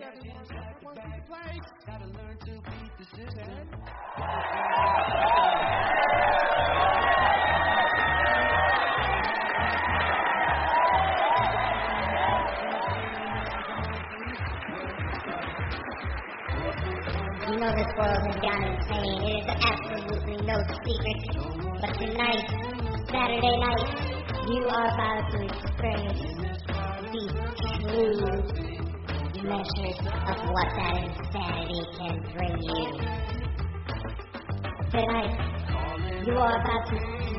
You know this world has gone insane. It is absolutely no secret. But tonight, Saturday night, you are about to experience the true measures of what that insanity can bring you. Tonight, you are about to see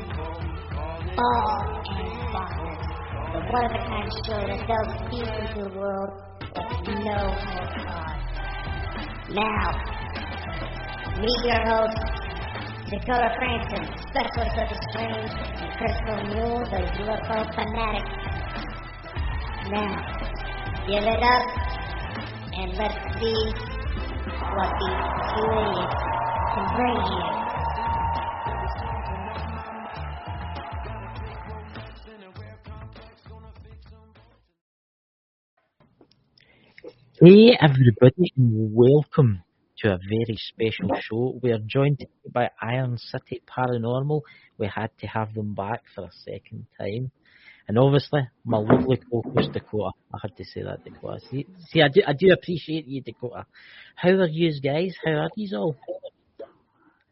Bald and Bonkers, the one-of-a-kind show that delves deep into the world with no holds barred. Now, meet your host, Dakota Frandsen, specialist of the strange, and Crystal Moule, the UFO fanatic. Now, give it up, and let's see what these two idiots can bring you. Hey everybody, and welcome to a very special show. We are joined today by Iron City Paranormal. We had to have them back for a second time. And obviously, my lovely co-host Dakota. I had to say that, Dakota. See, I do appreciate you, Dakota. How are yous guys? How are yous all?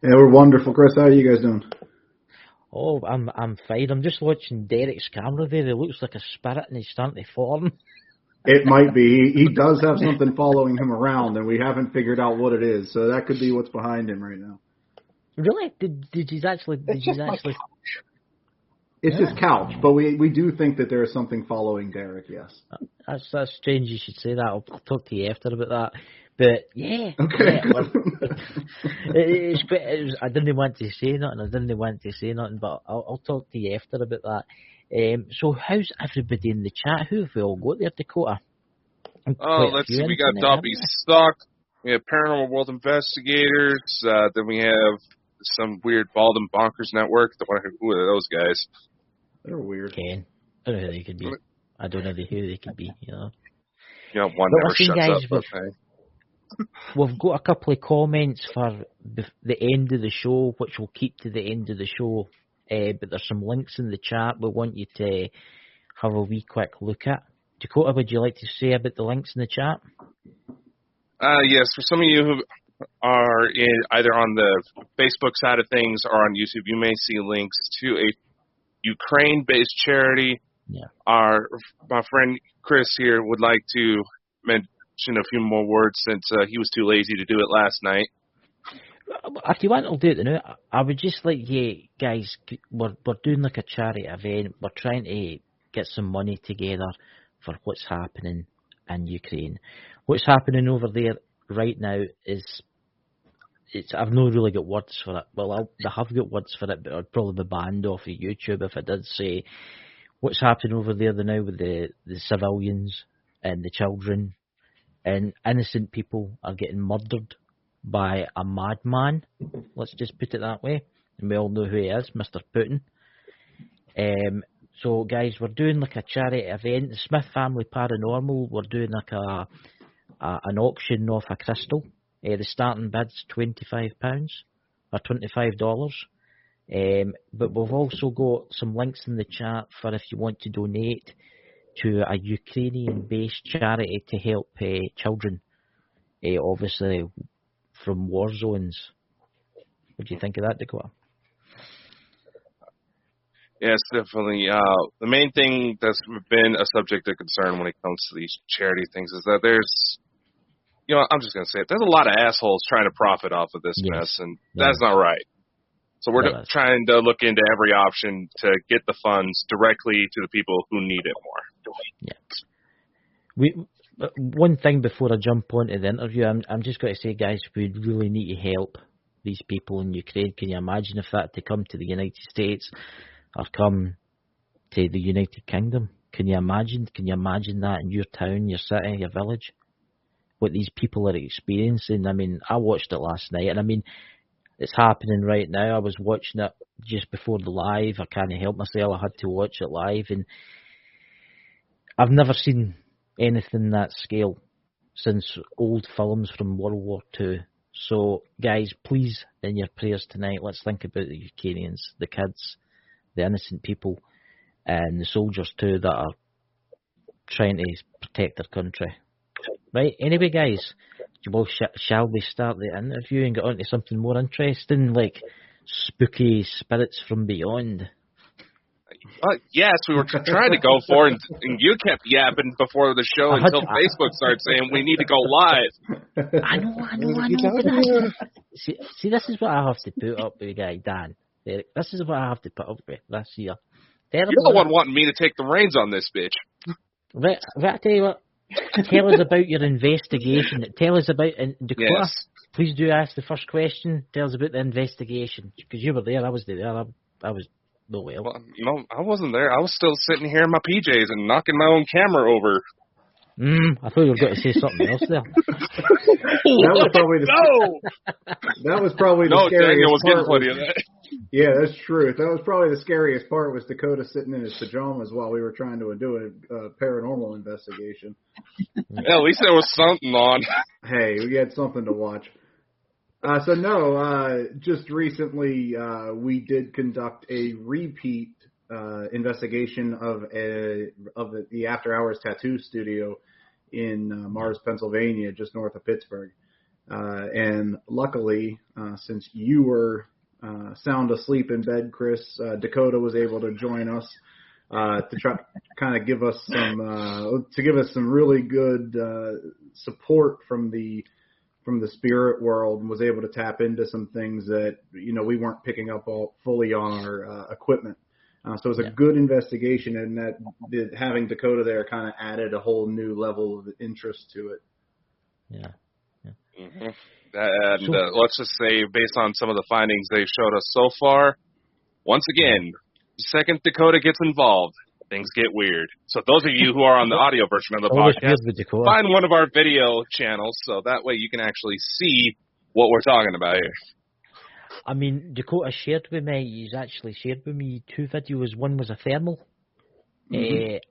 Yeah, we're wonderful. Chris, how are you guys doing? Oh, I'm fine. I'm just watching Derek's camera there. He looks like a spirit and he's starting to form. It might be. He does have something following him around, and we haven't figured out what it is. So that could be what's behind him right now. Really? Did you actually? It's his couch, but we do think that there is something following Derek. Yes. That's strange. You should say that. I'll talk to you after about that. But yeah. Okay. Yeah, I didn't want to say nothing. But I'll talk to you after about that. So how's everybody in the chat? Who have we all got there, Dakota? Let's see. We got Dobby Stock. We have Paranormal World Investigators. Then we have some weird Bald and Bonkers Network. Who are those guys? They're weird. Ken. I don't know who they could be. I don't know who they could be, you know. Yeah, one but never shuts guys, up. Okay. We've got a couple of comments for the end of the show, which we'll keep to the end of the show. But there's some links in the chat we want you to have a wee quick look at. Dakota, would you like to say about the links in the chat? Yes, for some of you who are either on the Facebook side of things or on YouTube, you may see links to a Ukraine-based charity. Yeah. My friend Chris here would like to mention a few more words since he was too lazy to do it last night. If you want, I'll do it now. I would just like you guys, we're doing like a charity event. We're trying to get some money together for what's happening in Ukraine. What's happening over there right now is, I've not really got words for it. Well, I have got words for it, but I'd probably be banned off of YouTube if I did say what's happening over there now with the civilians and the children and innocent people are getting murdered by a madman. Let's just put it that way. And we all know who he is, Mr. Putin. So, guys, we're doing like a charity event. The Smith Family Paranormal, we're doing like an auction off a crystal. The starting bid's £25 or $25. But we've also got some links in the chat for if you want to donate to a Ukrainian-based charity to help children, obviously from war zones. What do you think of that, Dakota? Yes, definitely. The main thing that's been a subject of concern when it comes to these charity things is that there's, I'm just going to say it, there's a lot of assholes trying to profit off of this mess, and that's not right. So we're trying to look into every option to get the funds directly to the people who need it more. Yeah. One thing before I jump onto the interview, I'm just going to say, guys, we really need to help these people in Ukraine. Can you imagine if that had to come to the United States or come to the United Kingdom? Can you imagine that in your town, your city, your village? What these people are experiencing. I mean, I watched it last night, and I mean, it's happening right now. I was watching it just before the live. I can't help myself. I had to watch it live, and I've never seen anything that scale since old films from World War II. So, guys, please, in your prayers tonight, let's think about the Ukrainians, the kids, the innocent people, and the soldiers too that are trying to protect their country. Right, anyway, guys, well, shall we start the interview and get on to something more interesting, like spooky spirits from beyond? Yes, we were trying to go for it, and you kept yapping before the show until Facebook started saying we need to go live. I know. But see, this is what I have to put up with, guy Dan. This is what I have to put up with this year. You're the one wanting me to take the reins on this bitch. Right, I tell you what. Tell us about your investigation. Tell us about Dakota. Yes. Please do ask the first question. Tell us about the investigation because you were there. I was there. I was nowhere. Well, no, I wasn't there. I was still sitting here in my PJs and knocking my own camera over. I thought you were going to say something else there. That was probably the no, scariest Daniel was part. Getting plenty of that. Yeah, that's true. That was probably the scariest part was Dakota sitting in his pajamas while we were trying to do a paranormal investigation. Yeah, at least there was something on. Hey, we had something to watch. Just recently we did conduct a repeat investigation of the After Hours Tattoo Studio in Mars, Pennsylvania, just north of Pittsburgh. And luckily, since you were sound asleep in bed, Chris, Dakota was able to join us to try to kind of give us some really good support from the spirit world, and was able to tap into some things that we weren't picking up fully on our equipment. So it was a good investigation, and that having Dakota there kind of added a whole new level of interest to it. Yeah. Mm-hmm. And let's just say, based on some of the findings they showed us so far, once again, the second Dakota gets involved, things get weird. So those of you who are on the audio version of the podcast, find one of our video channels so that way you can actually see what we're talking about here. I mean, Dakota shared with me, he's actually shared with me 2 videos. One was a thermal, and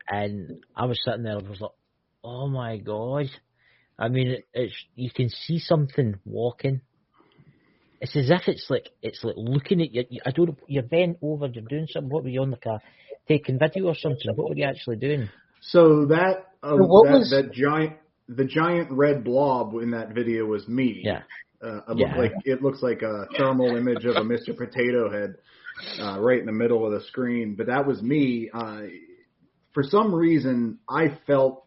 I was sitting there and was like, oh my God. I mean, you can see something walking. It's as if it's like looking at you. I don't know, you're bent over, you're doing something. What were you on the car? Taking video or something? What were you actually doing? So the giant red blob in that video was me. Yeah. It looks like a thermal image of a Mr. Potato Head right in the middle of the screen. But that was me. For some reason, I felt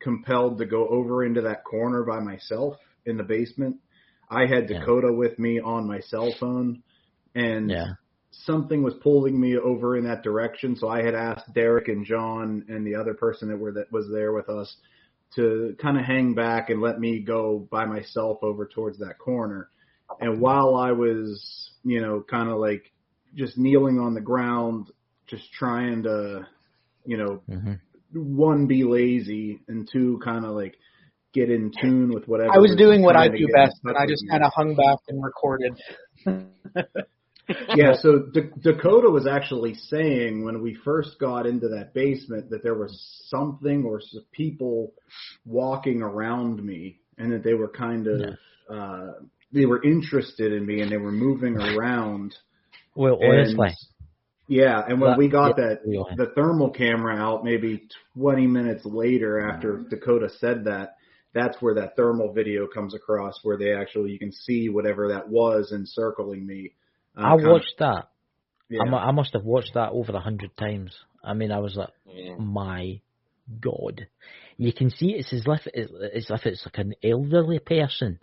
compelled to go over into that corner by myself in the basement. I had Dakota with me on my cell phone, and something was pulling me over in that direction. So I had asked Derek and John and the other person that was there with us to kind of hang back and let me go by myself over towards that corner. And while I was, kind of like just kneeling on the ground, just trying to, one, be lazy, and two, kind of like get in tune with whatever. I was doing what I do best, and I just kind of hung back and recorded. Yeah, so Dakota was actually saying when we first got into that basement that there was something or some people walking around me, and that they were kind of they were interested in me, and they were moving around. Well, honestly. Yeah, and when we got the thermal camera out maybe 20 minutes later after Dakota said that, that's where that thermal video comes across, where you can see whatever that was encircling me. I watched that. Yeah. I must have watched that over 100 times. I mean, I was like, my God. You can see it's as if it's like an elderly person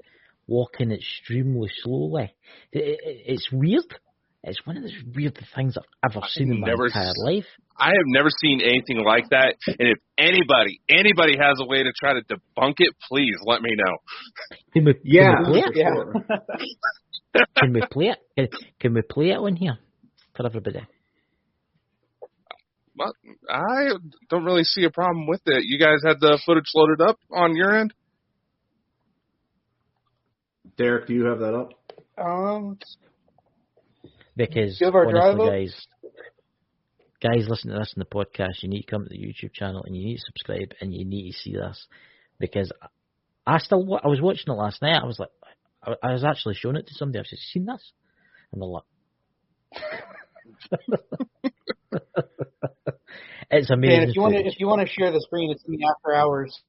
walking extremely slowly. It's weird. It's one of those weird things I've ever seen in my entire life. I have never seen anything like that. And if anybody has a way to try to debunk it, please let me know. Can we play it? Sure. Can we play it? Can we play it on here for everybody? Well, I don't really see a problem with it. You guys had the footage loaded up on your end? Derek, do you have that up? Because honestly, guys, listen to this in the podcast. You need to come to the YouTube channel and you need to subscribe and you need to see this, because I was watching it last night. I was like, I was actually showing it to somebody. I was just seen this, and they're like, it's amazing. And if you want to share the screen, it's the after hours.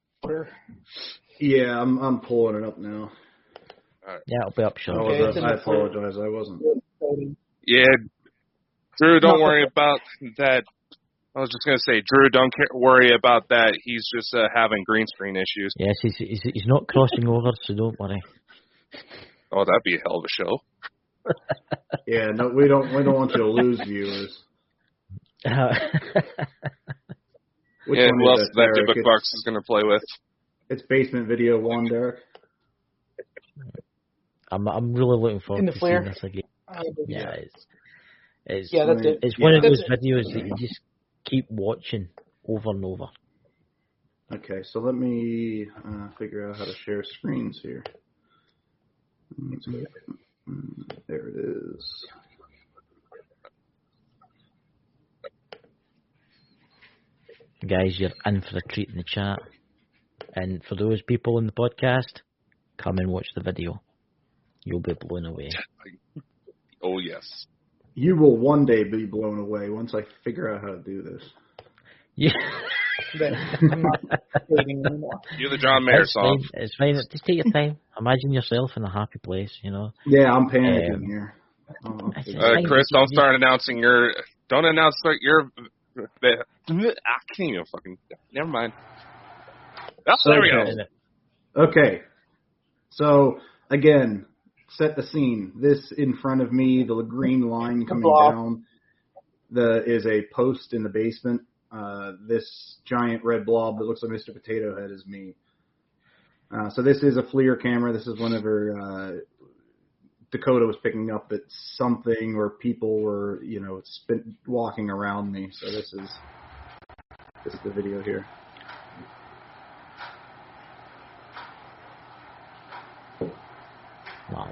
Yeah, I'm pulling it up now. All right. Yeah, it'll be up shortly. Okay, I apologize. I wasn't. Yeah, Drew, don't worry about that. I was just going to say, Drew, don't worry about that. He's just having green screen issues. Yes, he's not crossing over, so don't worry. Oh, that'd be a hell of a show. Yeah, no, we don't want you to lose viewers. Who else is that Dybbuk Bucks is going to play with? It's Basement Video 1, Derek. I'm really looking forward to seeing this again. Yeah, it's that's it. It's one of those videos that you just keep watching over and over. Okay, so let me figure out how to share screens here. There it is. Guys, you're in for a treat in the chat. And for those people in the podcast, come and watch the video. You'll be blown away. Oh, yes. You will one day be blown away once I figure out how to do this. Yeah. I'm not dating anymore. You're the John Mayer song. It's fine. Just take your time. Imagine yourself in a happy place, you know. Yeah, I'm panicking here. Chris, don't start announcing your... Don't announce your... I can't even fucking... Never mind. Oh, there we go. Okay. So, again, set the scene. This in front of me, the green line coming down, is a post in the basement. This giant red blob that looks like Mr. Potato Head is me. So this is a FLIR camera. This is whenever Dakota was picking up that something or people were, walking around me. So this is the video here. Wow.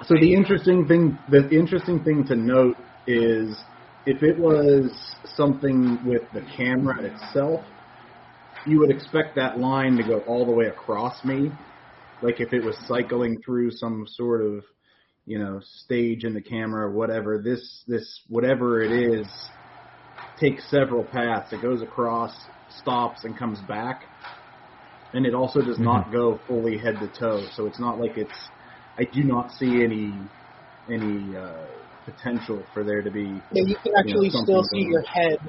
So the interesting thing to note is if it was something with the camera itself, you would expect that line to go all the way across me. Like if it was cycling through some sort of, stage in the camera or whatever, this whatever it is takes several paths. It goes across, stops, and comes back. And it also does not go fully head to toe. So it's not like I do not see any potential for there to be. Yeah, you can actually still see your head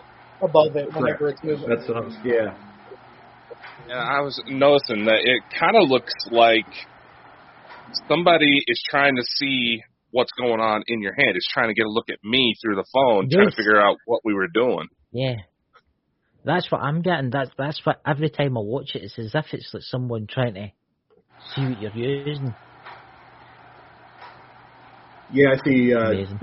above it whenever it's moving. That's what yeah. Yeah, I was noticing that it kind of looks like somebody is trying to see what's going on in your hand. It's trying to get a look at me through the phone, trying to figure out what we were doing. Yeah. That's what I'm getting. That's what every time I watch it, it's as if it's like someone trying to see what you're using. Yeah, I see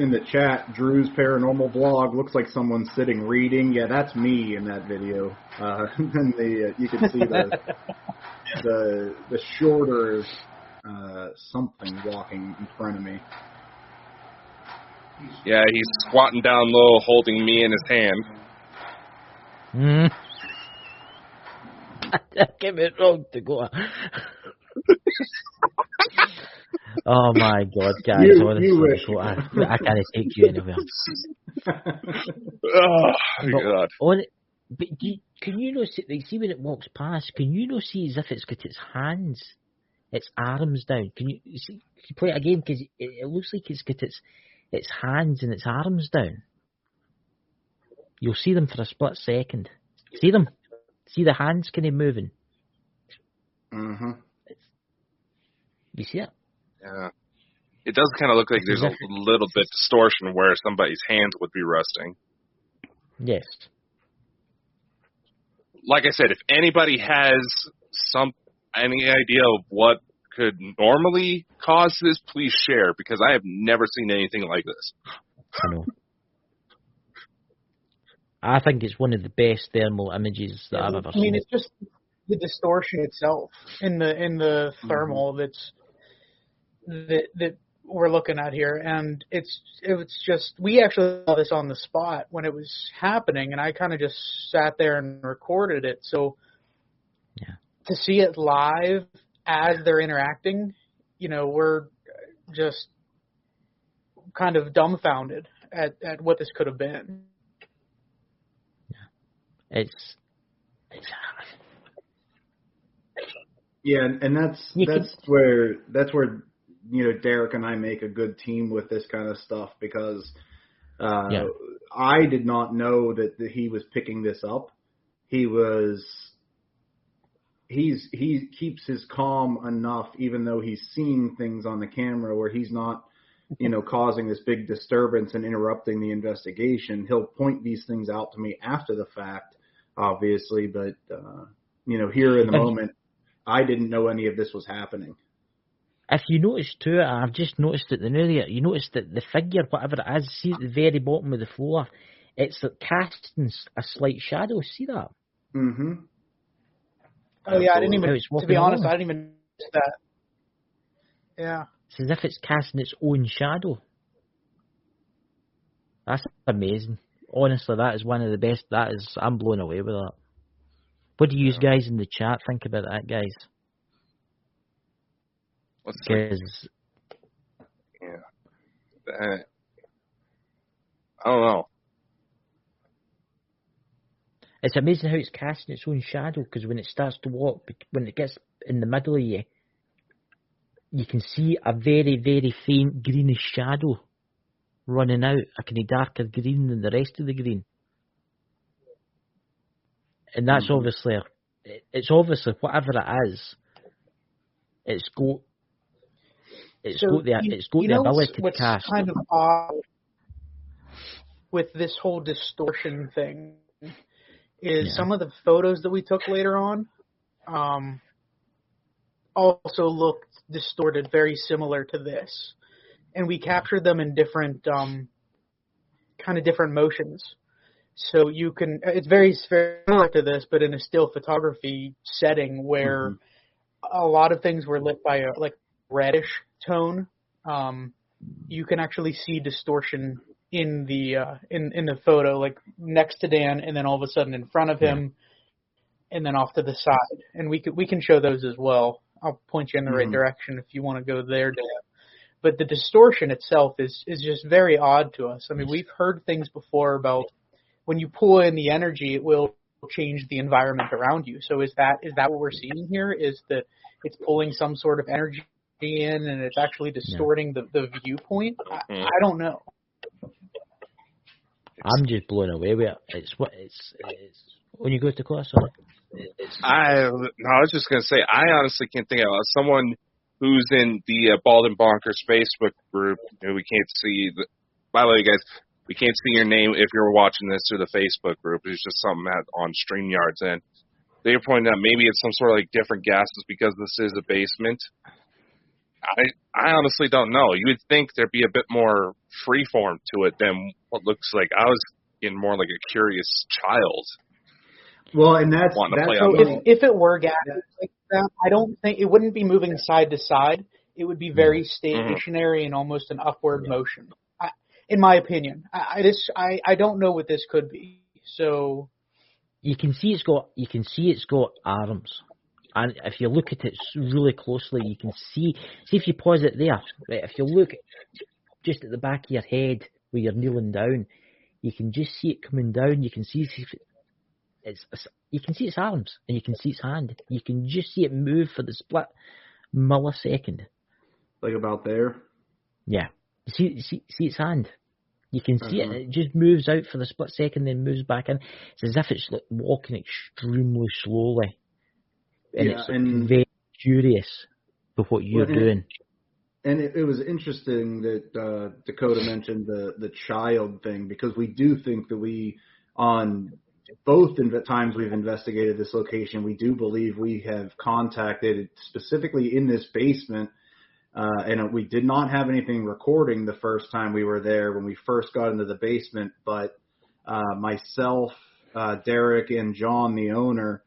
in the chat, Drew's paranormal blog looks like someone sitting reading. Yeah, that's me in that video. And you can see the shorter something walking in front of me. Yeah, he's squatting down low, holding me in his hand. Give it wrong to go. Oh my God, guys! Honestly, I can't take you anywhere. Oh God! But can you not see when it walks past? Can you not see as if it's got its hands, its arms down? Can you see? Can you play it again? Because it looks like it's got its hands and its arms down. You'll see them for a split second. See them? See the hands kind of moving? Mm-hmm. You see it? Yeah. It does kind of look like there's a little bit distortion where somebody's hands would be resting. Yes. Like I said, if anybody has any idea of what could normally cause this, please share, because I have never seen anything like this. I know. I think it's one of the best thermal images that I've ever seen. I mean, it's just the distortion itself in the thermal that we're looking at here, and it's just, we actually saw this on the spot when it was happening, and I kind of just sat there and recorded it. So, yeah, to see it live as they're interacting, we're just kind of dumbfounded at what this could have been. It's yeah, and that's where Derek and I make a good team with this kind of stuff, because I did not know that he was picking this up. He keeps his calm enough, even though he's seeing things on the camera where he's not, causing this big disturbance and interrupting the investigation. He'll point these things out to me after the fact, obviously, but here in the moment, I didn't know any of this was happening. If you notice too, I've just noticed it the new year. You notice that the figure, whatever it is, see at the very bottom of the floor, it's casting a slight shadow. See that? Mm-hmm. Oh yeah, I didn't even. To be honest, I didn't even notice that. Yeah. It's as if it's casting its own shadow. That's amazing. Honestly, that is one of the best. I'm blown away with that. What do you guys in the chat think about that, guys? Because I don't know. It's amazing how it's casting its own shadow, because when it starts to walk, when it gets in the middle of you, you can see a very, very faint greenish shadow running out, a kind of darker green than the rest of the green. And that's obviously whatever it is, it's got the ability to cast. What's kind of odd with this whole distortion thing is some of the photos that we took later on also looked distorted, very similar to this. And we captured them in different kind of different motions. So you can, it's very similar to this, but in a still photography setting where a lot of things were lit by a reddish tone. You can actually see distortion in the photo, like next to Dan, and then all of a sudden in front of him, and then off to the side. And we can show those as well. I'll point you in the right direction if you want to go there, Dan. But the distortion itself is just very odd to us. I mean, we've heard things before about when you pull in the energy, it will change the environment around you. So is that what we're seeing here? Is that it's pulling some sort of energy in and it's actually distorting the viewpoint? I don't know. I'm just blown away with it. It's when you go to class. I was just gonna say, I honestly can't think of someone who's in the Bald and Bonkers Facebook group. We can't see. By the way, guys, we can't see your name if you're watching this through the Facebook group. It's just something on StreamYards, and they were pointing out maybe it's some sort of different gases because this is a basement. I honestly don't know. You would think there'd be a bit more freeform to it than what looks like. I was getting more like a curious child. Well, and that's so if it were gases like that, I don't think it wouldn't be moving side to side. It would be very stationary and almost an upward motion. In my opinion, I don't know what this could be. So you can see it's got arms. And if you look at it really closely, you can see if you pause it there, right, if you look just at the back of your head where you're kneeling down, you can just see it coming down. You can see its arms and you can see its hand. You can just see it move for the split millisecond. Like about there? Yeah. You see its hand. You can see it. It just moves out for the split second, then moves back in. It's as if it's walking extremely slowly. And it's very curious with what you're doing. And it was interesting that Dakota mentioned the child thing, because we do think that on both times we've investigated this location, we do believe we have contacted, specifically in this basement, and we did not have anything recording the first time we were there when we first got into the basement, but myself, Derek, and John, the owner,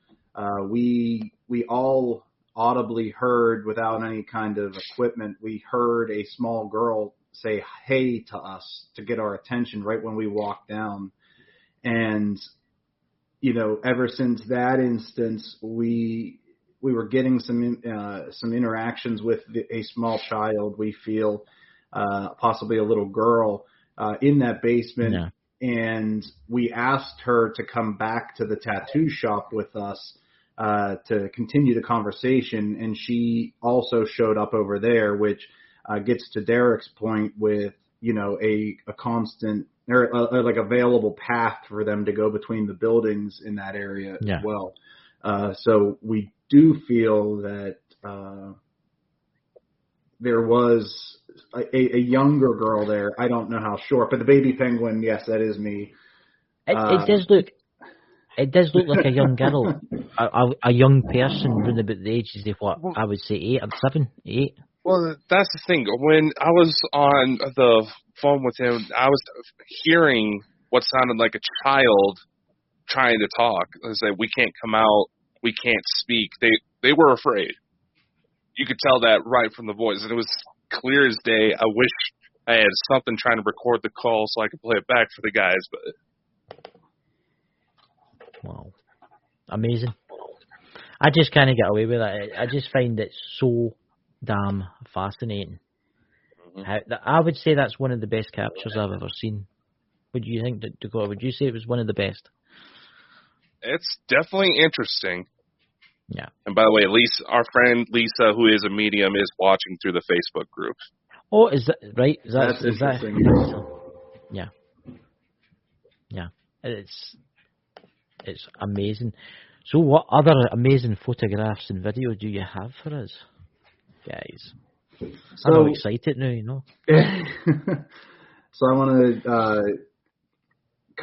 we all audibly heard, without any kind of equipment, we heard a small girl say hey to us to get our attention right when we walked down. And, ever since that instance, we we were getting some interactions with a small child. We feel possibly a little girl in that basement. Yeah. And we asked her to come back to the tattoo shop with us to continue the conversation, and she also showed up over there, which gets to Derek's point with, you know, a constant or like available path for them to go between the buildings in that area as well. So we do feel that there was a younger girl there. I don't know how short, but the baby penguin, yes, that is me. It does look like a young girl, a young person, around about the ages of what I would say 8 or 7, 8. Well, that's the thing. When I was on the phone with him, I was hearing what sounded like a child trying to talk. They said, "We can't come out. We can't speak." They were afraid. You could tell that right from the voice, and it was clear as day. I wish I had something trying to record the call so I could play it back for the guys, but Wow, amazing! I just can't get away with it. I just find it so damn fascinating. Mm-hmm. I would say that's one of the best captures I've ever seen. Would you think, Dakota? Would you say it was one of the best? It's definitely interesting. Yeah. And by the way, Lisa, our friend Lisa, who is a medium, is watching through the Facebook group. Oh, is that right? That's interesting. Yeah. Yeah. It's amazing. So what other amazing photographs and video do you have for us, guys? I'm all excited now, you know. So I want to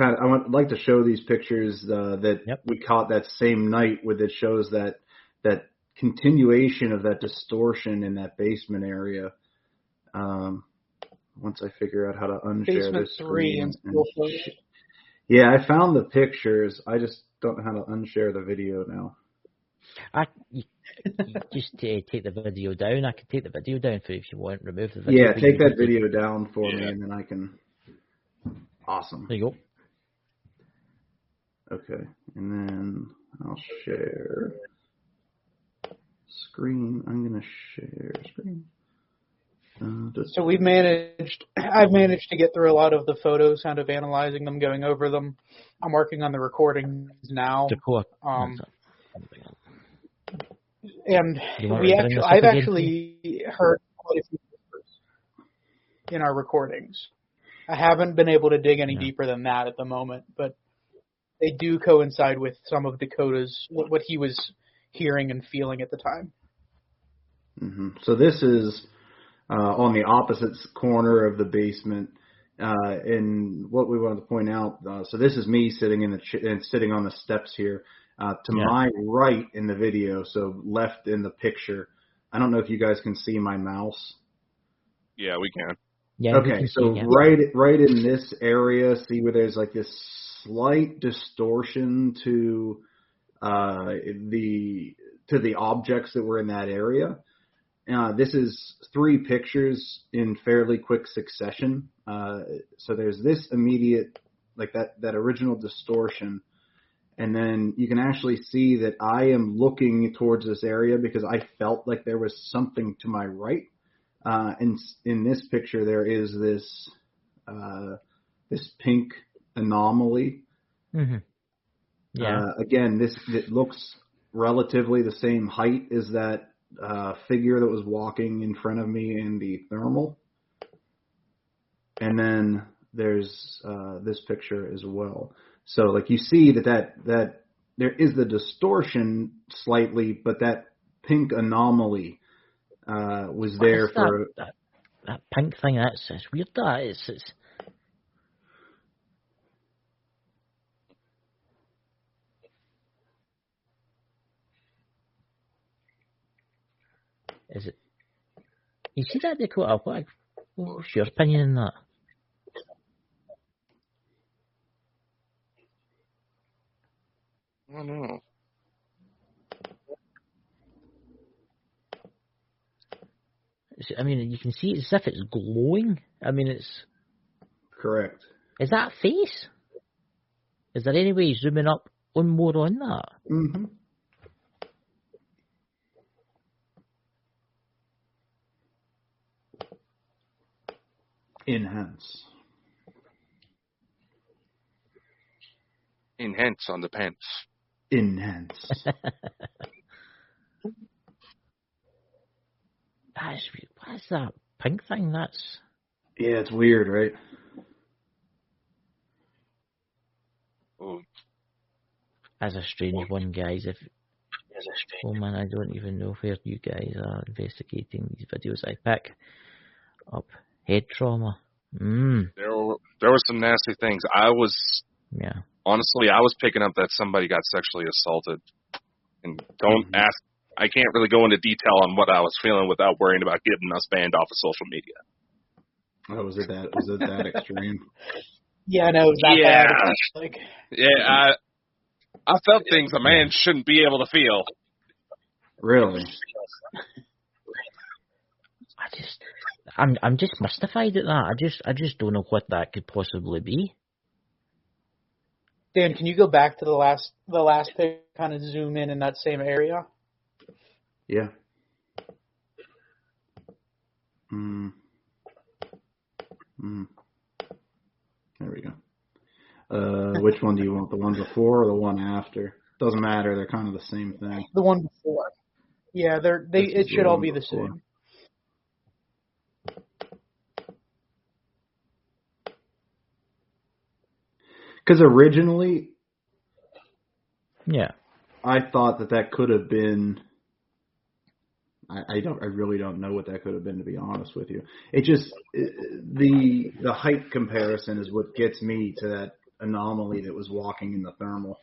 I'd like to show these pictures that we caught that same night, with it shows that continuation of that distortion in that basement area. Once I figure out how to unshare Basement this 3 screen. and I found the pictures. I just don't know how to unshare the video now. You just take the video down. I can take the video down for you if you want. Remove the video. Yeah, take that video down for me, and then I can. Awesome. There you go. Okay, and then I'll share screen. I'm gonna share screen. So I've managed to get through a lot of the photos, kind of analyzing them, going over them. I'm working on the recordings now. And I've actually heard quite a few whispers in our recordings. I haven't been able to dig any deeper than that at the moment, but they do coincide with some of Dakota's, what he was hearing and feeling at the time. Mm-hmm. So this is on the opposite corner of the basement, and what we wanted to point out. So this is me sitting sitting on the steps here. To my right in the video, so left in the picture. I don't know if you guys can see my mouse. Yeah, we can. Yeah. Okay, so right in this area, see where there's like this slight distortion to the objects that were in that area. This is 3 pictures in fairly quick succession. So there's this immediate, like that original distortion. And then you can actually see that I am looking towards this area because I felt like there was something to my right. And in this picture, there is this pink anomaly. Mm-hmm. Yeah. Again, it looks relatively the same height as that figure that was walking in front of me in the thermal. And then there's this picture as well. So, like, you see that there is the distortion slightly, but that pink anomaly was there for that pink thing. That's weird. That it's. Is it? You see that, Dakota? What's your opinion on that? I don't know. I mean, you can see it as if it's glowing. I mean, it's... Correct. Is that a face? Is there any way zooming up one more on that? Mm-hmm. Enhance. Enhance on the pants. Enhance. What is that pink thing? That's... Yeah, it's weird, right? Oh, That's a strange one, guys. Oh man, I don't even know where you guys are investigating these videos. I pick up head trauma. there were some nasty things. Yeah. Honestly, I was picking up that somebody got sexually assaulted. And don't ask, I can't really go into detail on what I was feeling without worrying about getting us banned off of social media. Oh, was it that extreme? Yeah, no, it was that bad. Like, yeah, I felt things a man shouldn't be able to feel. Really? I'm just mystified at that. I just don't know what that could possibly be. Dan, can you go back to the last pic, kind of zoom in that same area? Yeah. There we go. Which one do you want? The one before or the one after? Doesn't matter. They're kind of the same thing. The one before. Yeah, it should all be the same. Because originally, yeah, I thought that could have been. I really don't know what that could have been, to be honest with you. It just the height comparison is what gets me to that anomaly that was walking in the thermal,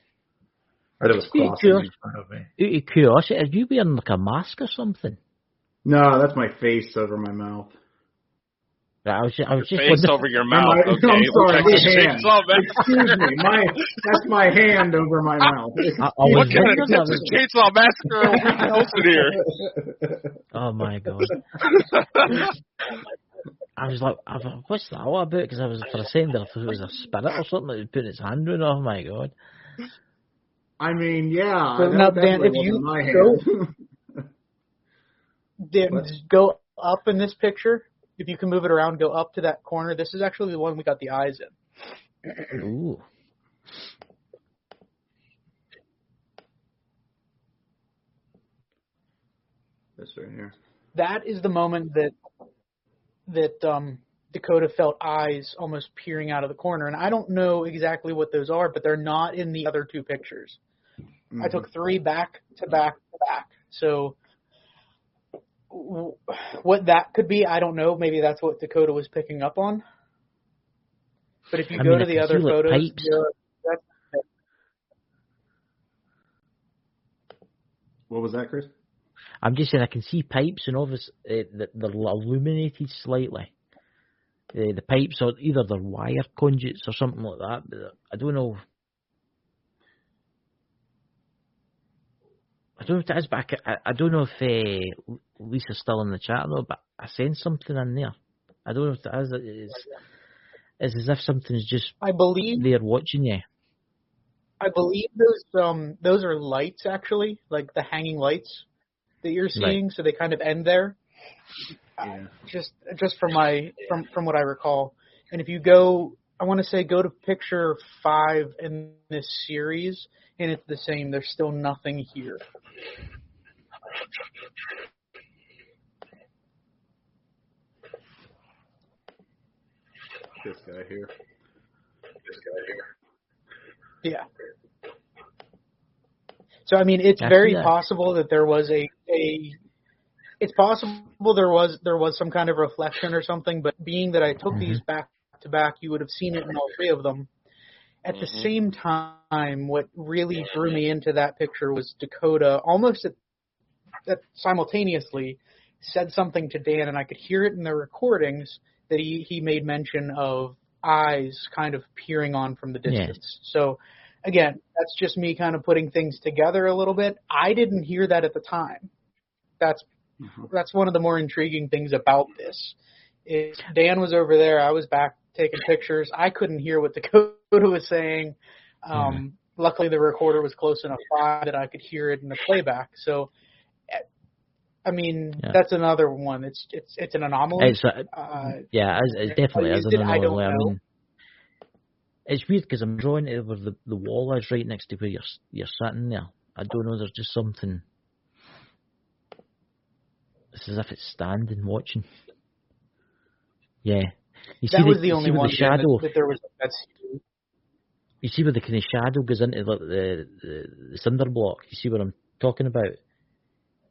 or that was crossing in front of me. Out of curiosity, are you wearing like a mask or something? No, that's my face over my mouth. I was just face over your mouth. I'm sorry, my hand. Excuse me, that's my hand over my mouth. What kind of Texas Chainsaw Massacre are we hosting here? Oh my god! I was like, what's that all about? Because I was for a second there, I thought it was a spirit or something that was putting its hand around. Oh my god! I mean, yeah. So now, Dan, if you go up in this picture. If you can move it around, go up to that corner. This is actually the one we got the eyes in. Ooh. This right here. That is the moment that Dakota felt eyes almost peering out of the corner. And I don't know exactly what those are, but they're not in the other two pictures. Mm-hmm. I took 3 back to back to back. So what that could be, I don't know. Maybe that's what Dakota was picking up on. But if you go to the other photos, what was that, Chris? I'm just saying I can see pipes and obviously they're illuminated slightly. The pipes are either they're wire conduits or something like that, but I don't know. I don't know what it is, but I don't know if Lisa's still in the chat though, but I sense something in there. I don't know if it is. It's as if something's just there watching you. I believe those are lights actually, like the hanging lights that you're seeing, right. So they kind of end there. Yeah. Just from what I recall. And if you go, I want to say go to picture 5 in this series, and it's the same. There's still nothing here. This guy here. Yeah. So I mean, it's very possible that there was it's possible there was some kind of reflection or something, but being that I took these back to back, you would have seen it in all 3 of them. At the same time, what really drew me into that picture was Dakota almost that simultaneously said something to Dan, and I could hear it in the recordings that he made mention of eyes kind of peering on from the distance. Yeah. So again, that's just me kind of putting things together a little bit. I didn't hear that at the time. That's one of the more intriguing things about this. Is Dan was over there, I was back taking pictures. I couldn't hear what Dakota was saying. Luckily, the recorder was close enough by that I could hear it in the playback. So I mean, that's another one. It's an anomaly. It's definitely is an anomaly. I don't know. I mean, it's weird because I'm drawing it where the wall is right next to where you're sitting there. I don't know. There's just something. It's as if it's standing, watching. Yeah. You see that was the only one the shadow. that there was. You see where the kind of shadow goes into the cinder block. You see what I'm talking about?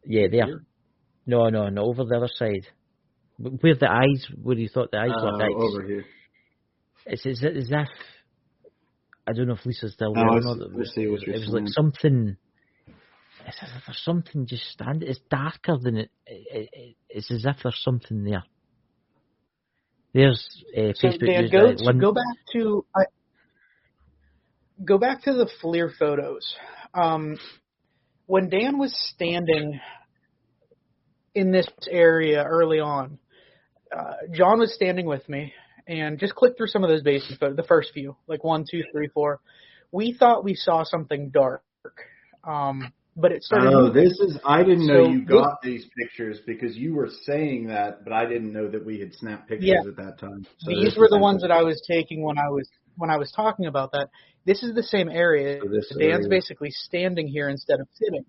Yeah, there. No, over the other side. Where the eyes, where you thought the eyes were. Over here. It's as if, I don't know if Lisa's still there or not. It was like something. It's as if there's something just standing. It's darker than it. It's as if there's something there. There's Facebook. So Dan, go back to the FLIR photos. When Dan was standing in this area early on, John was standing with me, and just click through some of those basic photos, the first few, like 1, 2, 3, 4. We thought we saw something dark, but it started. Oh, I didn't know you got these pictures because you were saying that, but I didn't know that we had snapped pictures at that time. So these were the ones that I was taking when I was talking about that. This is the same area. So Dan's basically standing here instead of sitting,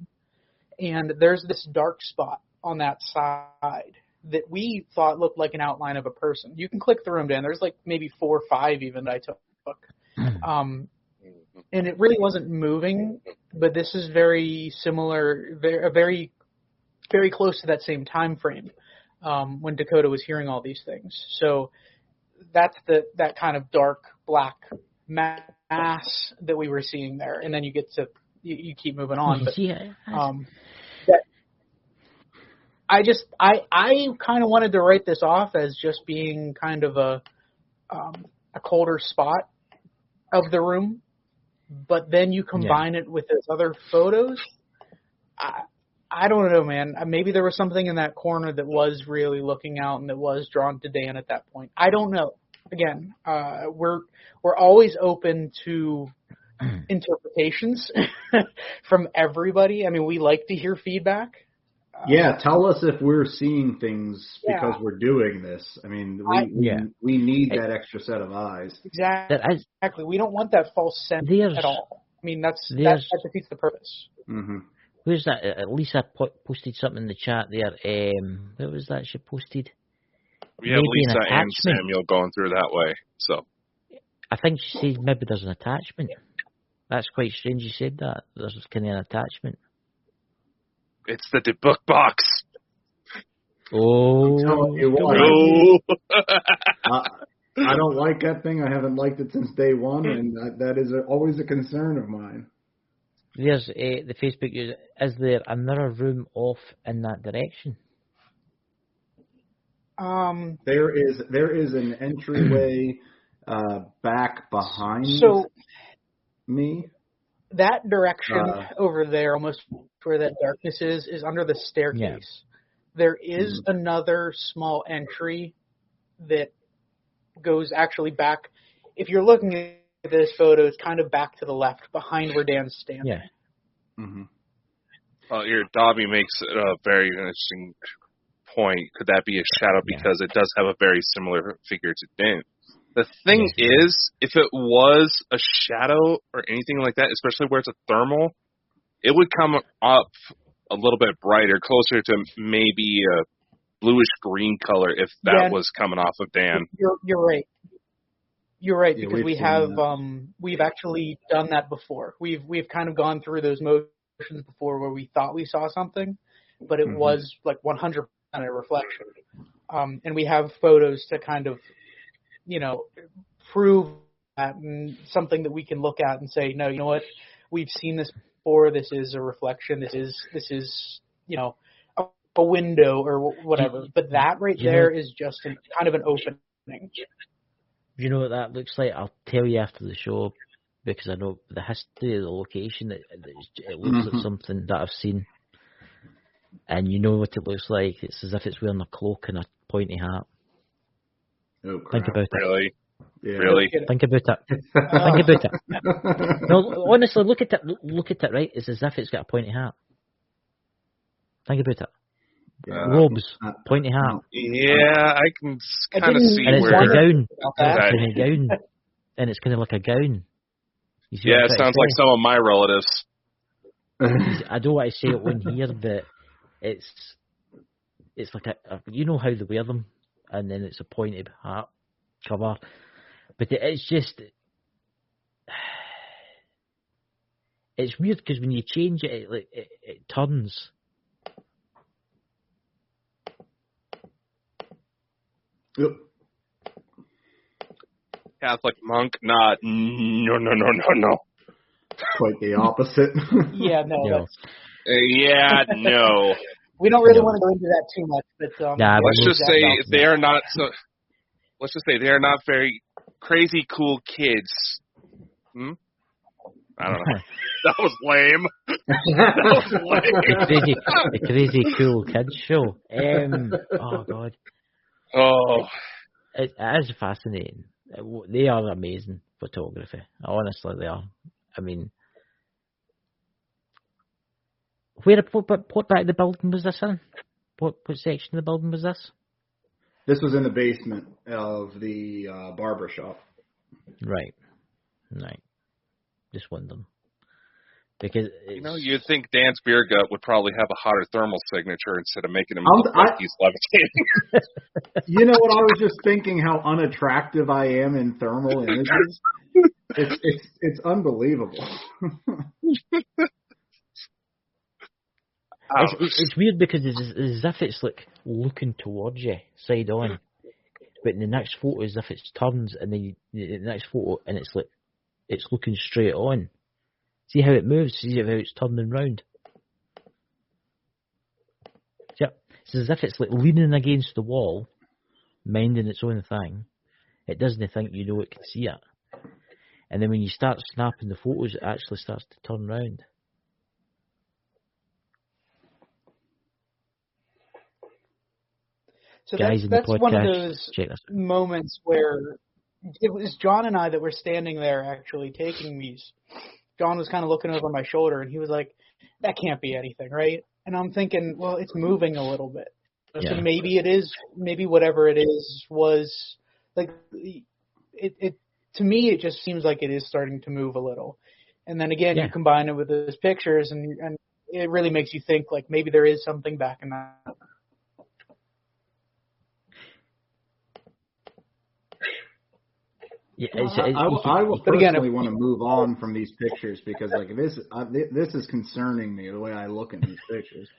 and there's this dark spot on that side that we thought looked like an outline of a person. You can click through them, Dan. There's like maybe 4 or 5 even that I took. And it really wasn't moving, but this is very similar, very, very close to that same time frame when Dakota was hearing all these things. So that's that kind of dark black mass that we were seeing there, and then you get to you keep moving on. But I kind of wanted to write this off as just being kind of a colder spot of the room, but then you combine it with those other photos. I don't know, man. Maybe there was something in that corner that was really looking out and that was drawn to Dan at that point. I don't know. Again, we're always open to interpretations from everybody. I mean, we like to hear feedback. Tell us if we're seeing things because we're doing this. I mean, we need that extra set of eyes. Exactly. We don't want that false sense at all. I mean, that defeats the purpose. Mm-hmm. Where's that? Lisa posted something in the chat there. What was that she posted? We have Lisa and Samuel going through that way. So I think she said maybe there's an attachment. That's quite strange you said that. There's kind of an attachment. It's the book box. Oh, I'm telling you what. I don't like that thing. I haven't liked it since day one, and that is always a concern of mine. There's the Facebook user. Is there another room off in that direction? There is an entryway back behind me. That direction over there, almost where that darkness is under the staircase. Yeah. There is another small entry that goes actually back. If you're looking at this photo, it's kind of back to the left, behind where Dan's standing. Yeah. Mm-hmm. Your Dobby makes a very interesting point. Could that be a shadow? Because it does have a very similar figure to Dan. The thing is, if it was a shadow or anything like that, especially where it's a thermal, it would come up a little bit brighter, closer to maybe a bluish-green color if that was coming off of Dan. You're right. You're right, because we've actually done that before. We've kind of gone through those motions before where we thought we saw something, but it was like 100% a reflection. And we have photos to kind of, prove that, and something that we can look at and say, no, you know what, we've seen this before. This is a reflection. This is a window or whatever. But that right there is just kind of an opening. You know what that looks like? I'll tell you after the show, because I know the history of the location. It looks like something that I've seen. And you know what it looks like. It's as if it's wearing a cloak and a pointy hat. Oh, crap. Think about it. Really? Yeah. Really? Think about it. Think about it. No, honestly, look at it. Look at it. Right? It's as if it's got a pointy hat. Think about it. robes, pointy hat. Yeah, I can kind of see and where. It's a gown. That. It's a gown. And it's kind of like a gown. Yeah, it sounds like some of my relatives. I don't want to say it on here, but it's like you know how they wear them, and then it's a pointed hat cover. But it's just, it's weird because when you change it, it turns. Yep. Catholic monk? Nah, no. Quite the opposite. Yeah, no. No. Yeah, no. We don't really want to go into that too much, but let's just say they are not so. Let's just say they are not very crazy cool kids. I don't know. That was lame. The crazy cool kids show. Oh God. Oh. It is fascinating. They are amazing photography. Honestly, they are. I mean, what back of the building was this in? What section of the building was this? This was in the basement of the barber shop. Right. Just wondering. Because you'd think Dan's beer gut would probably have a hotter thermal signature instead of making him look like he's levitating. You know what? I was just thinking how unattractive I am in thermal images. It's unbelievable. It's weird because it's as if it's like looking towards you, side on. But in the next photo, as if it turns, and then the next photo, and it's like it's looking straight on. See how it moves? See how it's turning round? Yep. It's as if it's like leaning against the wall, minding its own thing. It doesn't think you know it can see it. And then when you start snapping the photos, it actually starts to turn round. So Guys that's in the podcast, one of those moments where it was John and I that were standing there actually taking these. John was kind of looking over my shoulder, and he was like, that can't be anything, right? And I'm thinking, well, it's moving a little bit. So maybe it is, maybe whatever it is was, like, it to me, it just seems like it is starting to move a little. And then again, you combine it with those pictures, and it really makes you think, like, maybe there is something back in that. Yeah, I will personally want to move on from these pictures because, like, this is concerning me the way I look at these pictures.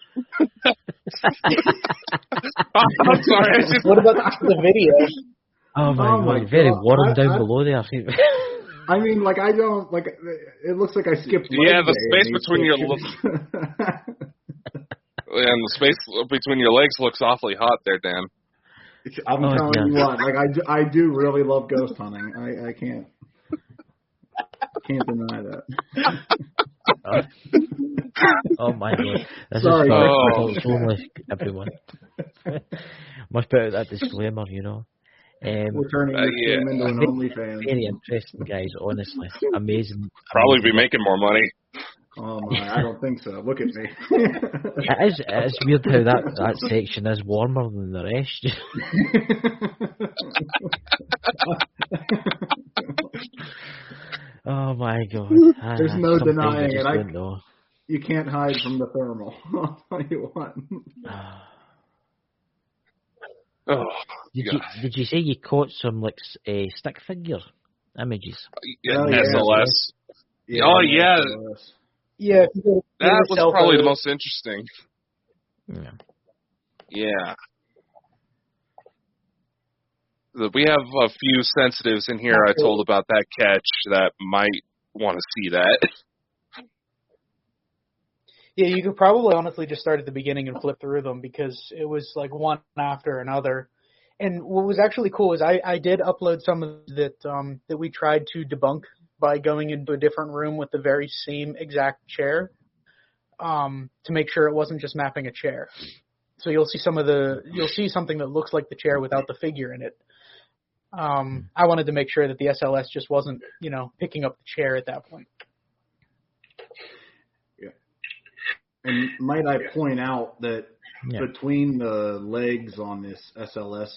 I'm sorry. What about the video? Oh my God! Very warm down below there. I mean, like, I don't like. It looks like I skipped. Yeah, the space between your and the space between your legs looks awfully hot there, Dan. I'm telling you what, like I do really love ghost hunting. I can't deny that. Oh my God! This Sorry. is only everyone. Must put out that disclaimer, you know. We're turning this game into an OnlyFans. Very interesting, guys. Honestly, amazing. Probably be making more money. Oh my! I don't think so. Look at me. It is weird how that section is warmer than the rest. Oh my God! There's no denying it. You can't hide from the thermal. I'll tell you what. Did you say you caught some like stick figure images? SLS. Yeah, SLS. Yeah, that was probably the most interesting. Yeah. We have a few sensitives in here I told about that catch that might want to see that. Yeah, you could probably honestly just start at the beginning and flip through them because it was like one after another. And what was actually cool is I did upload some of that we tried to debunk by going into a different room with the very same exact chair to make sure it wasn't just mapping a chair. So you'll see something that looks like the chair without the figure in it. I wanted to make sure that the SLS just wasn't, picking up the chair at that point. Yeah. And might I point out that between the legs on this SLS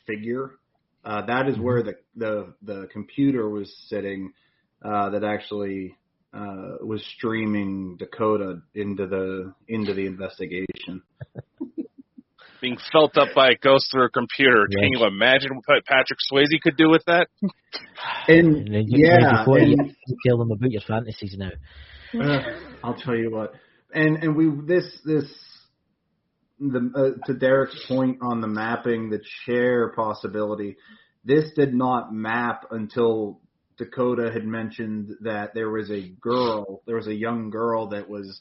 figure, that is where the computer was sitting that actually was streaming Dakota into the investigation. Being felt up by a ghost through a computer. Yeah. Can you imagine what Patrick Swayze could do with that? And you tell them about your fantasies now. I'll tell you what. And we to Derek's point on the mapping, the chair possibility, this did not map until Dakota had mentioned that there was a young girl that was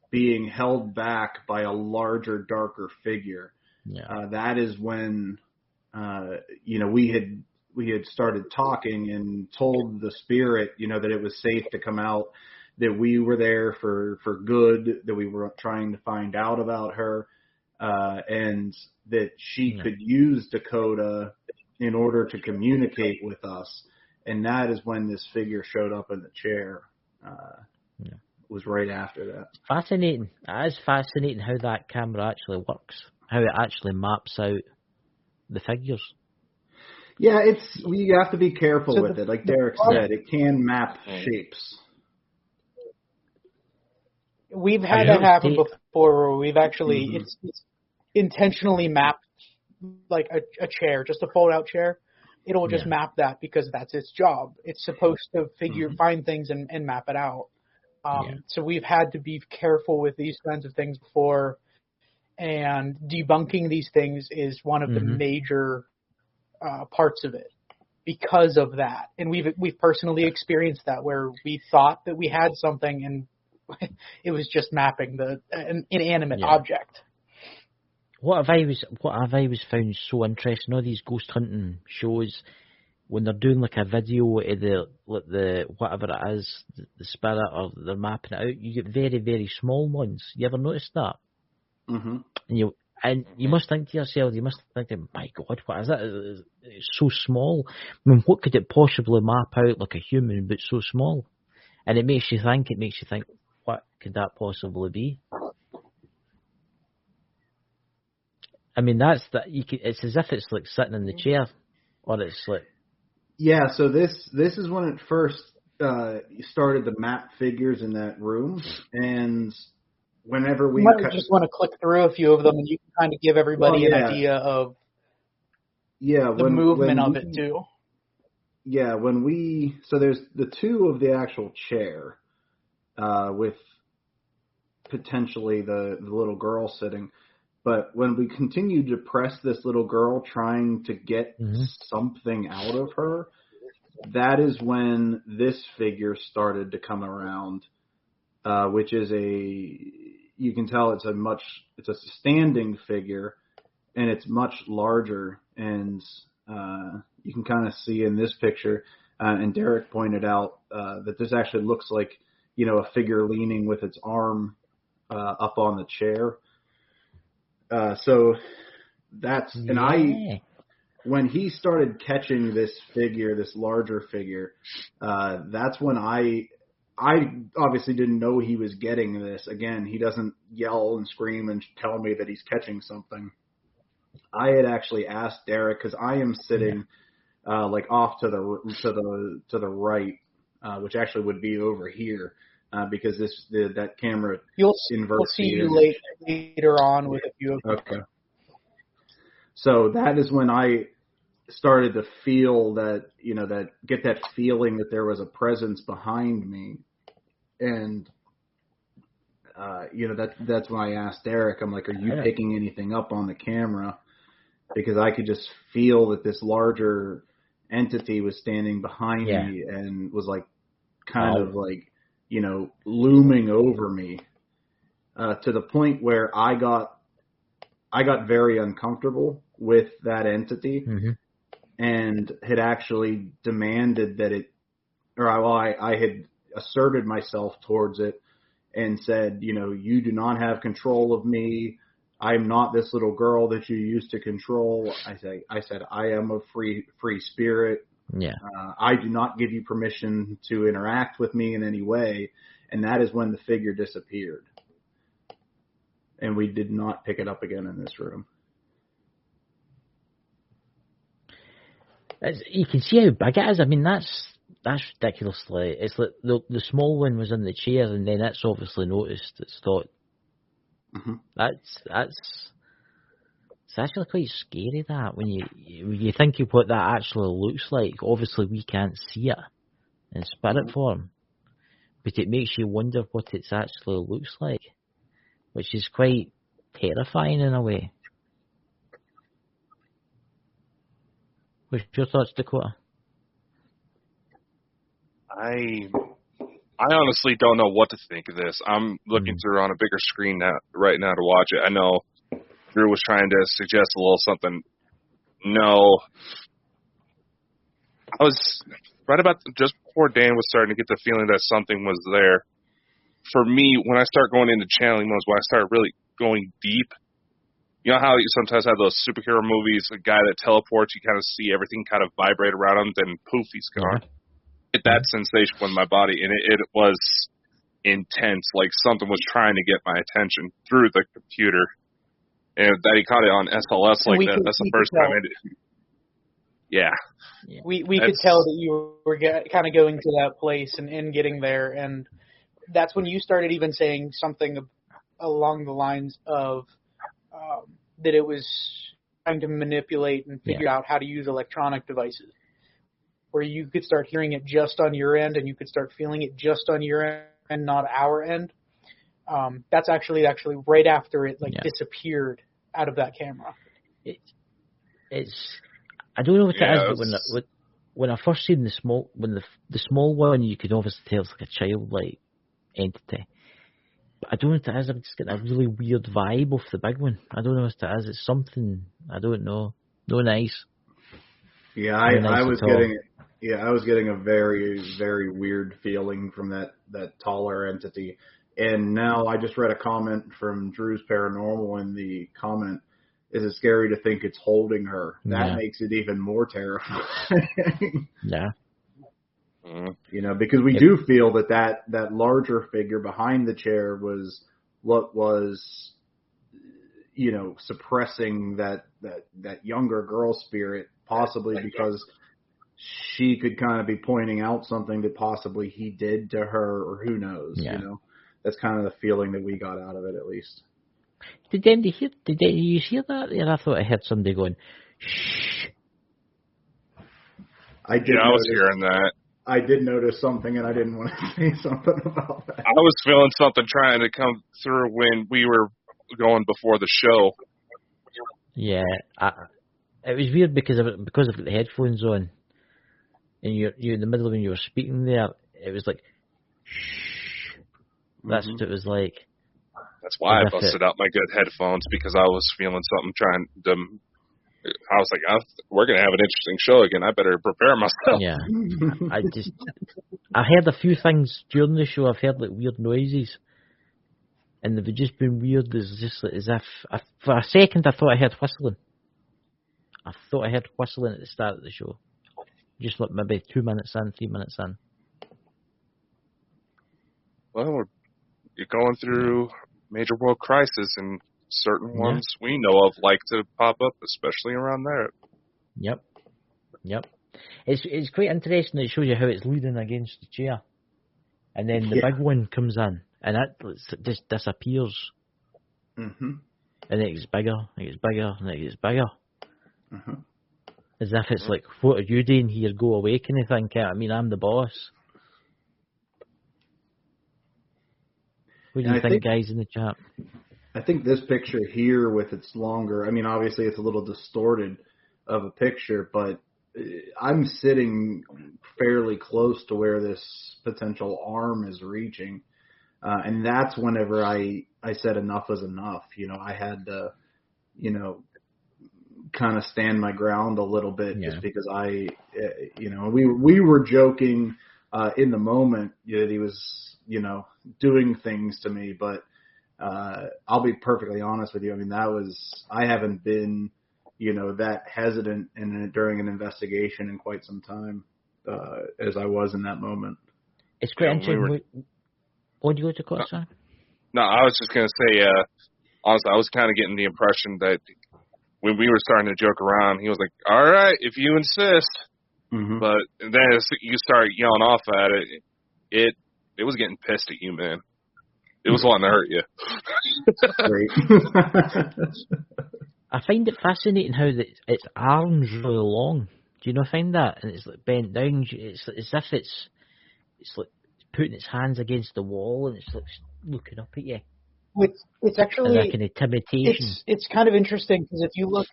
being held back by a larger, darker figure. Yeah. That is when, we had started talking and told the spirit, that it was safe to come out, that we were there for good, that we were trying to find out about her, and that she could use Dakota in order to communicate with us. And that is when this figure showed up in the chair. Was right after that. Fascinating. It is fascinating how that camera actually works, how it actually maps out the figures. Yeah, you have to be careful with it. Like Derek said, it can map shapes. We've had that happen before where we've actually it's intentionally mapped like a chair, just a fold-out chair. It'll just map that because that's its job. It's supposed to find things and map it out. So we've had to be careful with these kinds of things before, and debunking these things is one of the major parts of it because of that. And we've personally experienced that where we thought that we had something and it was just mapping an inanimate object. What have I always found so interesting, all these ghost hunting shows, when they're doing like a video of the whatever it is, the spirit, or they're mapping it out, you get very, very small ones. You ever noticed that? Mm-hmm. And you must think to yourself, my God, what is that? It's so small. I mean, what could it possibly map out like a human, but so small? And it makes you think, what could that possibly be? I mean, it's as if it's like sitting in the chair, or it's like. Yeah, so this is when it first started to map figures in that room, and whenever we just want to click through a few of them, and you can kind of give everybody an idea of the movement of it too. Yeah, so there's the two of the actual chair with potentially the little girl sitting. But when we continued to press this little girl trying to get something out of her, that is when this figure started to come around, which is you can tell it's a standing figure, and it's much larger. And you can kind of see in this picture, and Derek pointed out that this actually looks like, a figure leaning with its arm up on the chair. So that's, and when he started catching this figure, this larger figure, that's when I obviously didn't know he was getting this. Again, he doesn't yell and scream and tell me that he's catching something. I had actually asked Derek, because I am sitting like off to the right, which actually would be over here. Because that camera inverts. We'll see you later on with a few of them. Okay. So that is when I started to feel that, get that feeling that there was a presence behind me. And, that's when I asked Derek, I'm like, are you picking anything up on the camera? Because I could just feel that this larger entity was standing behind me and was like, kind of like, looming over me, to the point where I got very uncomfortable with that entity, and had actually demanded that I had asserted myself towards it and said, you do not have control of me. I'm not this little girl that you used to control. I said, I am a free spirit. Yeah. I do not give you permission to interact with me in any way. And that is when the figure disappeared. and we did not pick it up again in this room. You can see how big it is. I mean, that's ridiculously. It's like the small one was in the chair, and then it's obviously noticed. It's thought it's actually quite scary, that when you think of what that actually looks like. Obviously, we can't see it in spirit form, but it makes you wonder what it actually looks like, which is quite terrifying in a way. What's your thoughts, Dakota? I honestly don't know what to think of this. I'm looking through on a bigger screen right now to watch it. I know Drew was trying to suggest a little something. No. I was right about just before Dan was starting to get the feeling that something was there. For me, when I start going into channeling modes, when I start really going deep, you know how you sometimes have those superhero movies, a guy that teleports, you kind of see everything kind of vibrate around him, then poof, he's gone. Get that sensation in my body, and it was intense, like something was trying to get my attention through the computer. And that he caught it on SLS like that, that's the first time I did. Yeah. We could tell that you were kind of going to that place and getting there, and that's when you started even saying something along the lines of that it was trying to manipulate and figure out how to use electronic devices, where you could start hearing it just on your end and you could start feeling it just on your end and not our end. That's actually right after it disappeared out of that camera. It's I don't know what it is, but when I first seen the small one, you could obviously tell it's like a childlike entity. But I don't know what it is. I'm just getting a really weird vibe off the big one. I don't know what it is. It's something I don't know. No nice. Yeah, I was getting a very, very weird feeling from that taller entity. And now I just read a comment from Drew's Paranormal in the comment, is it scary to think it's holding her? That makes it even more terrifying. Yeah. You know, because we do feel that larger figure behind the chair was what was, you know, suppressing that younger girl spirit, possibly because she could kind of be pointing out something that possibly he did to her, or who knows, you know. That's kind of the feeling that we got out of it, at least. Did you hear that? Yeah, I thought I heard somebody going, shh. I was hearing that. I did notice something, and I didn't want to say something about that. I was feeling something trying to come through when we were going before the show. Yeah, it was weird because I've got the headphones on, and you're in the middle of when you were speaking there. It was like, shh. That's what it was like. That's why I busted out my good headphones, because I was feeling something trying to. I was like, we're going to have an interesting show again. I better prepare myself. Yeah. I heard a few things during the show. I've heard like weird noises. And they've just been weird. It's just like, as if, for a second, I thought I heard whistling. I thought I heard whistling at the start of the show. Just like maybe 2 minutes in, 3 minutes in. Well, you're going through major world crisis, and certain ones we know of like to pop up, especially around there. Yep. It's quite interesting. It shows you how it's leaning against the chair, and then the big one comes in, and it just disappears. And it gets bigger, and it gets bigger, and it gets bigger. As if it's like, what are you doing here? Go away, kind of thing. I mean, I'm the boss. What do you think, guys, in the chat? I think this picture here with its longer, I mean, obviously it's a little distorted of a picture, but I'm sitting fairly close to where this potential arm is reaching. And that's whenever I said enough is enough. You know, I had to, you know, kind of stand my ground a little bit just because we were joking in the moment that he was, you know, doing things to me, but I'll be perfectly honest with you. I mean, I haven't been, you know, that hesitant during an investigation in quite some time as I was in that moment. It's quite interesting. What do you want to call it, sir? No, I was just going to say, honestly, I was kind of getting the impression that when we were starting to joke around, he was like, all right, if you insist. Mm-hmm. But then as you start yelling off at it was getting pissed at you, man. It was wanting to hurt you. Great. I find it fascinating how its arms really long. Do you not find that? And it's like bent down. It's as if it's like putting its hands against the wall and it's like looking up at you. It's actually like an intimidation. It's kind of interesting because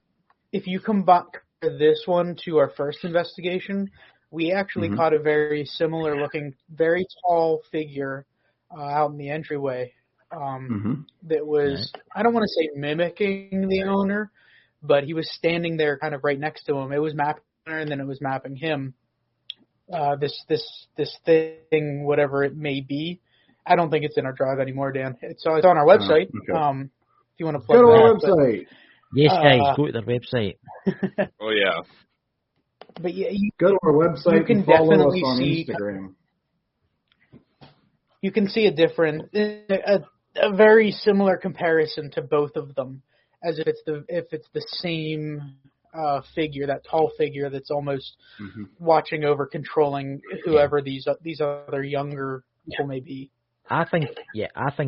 if you come back this one to our first investigation, we actually caught a very similar looking, very tall figure out in the entryway. That was, I don't want to say mimicking the owner, but he was standing there kind of right next to him. It was mapping her and then it was mapping him. This thing, whatever it may be. I don't think it's in our drive anymore, Dan. It's on our website. Okay. If you want to plug go to our that, website. Yes, guys, go to their website. Oh, yeah. But yeah, go to our website you can and follow us definitely on see, Instagram. You can see a very similar comparison to both of them, as if it's the same figure, that tall figure that's almost watching over, controlling whoever these other younger people may be. I think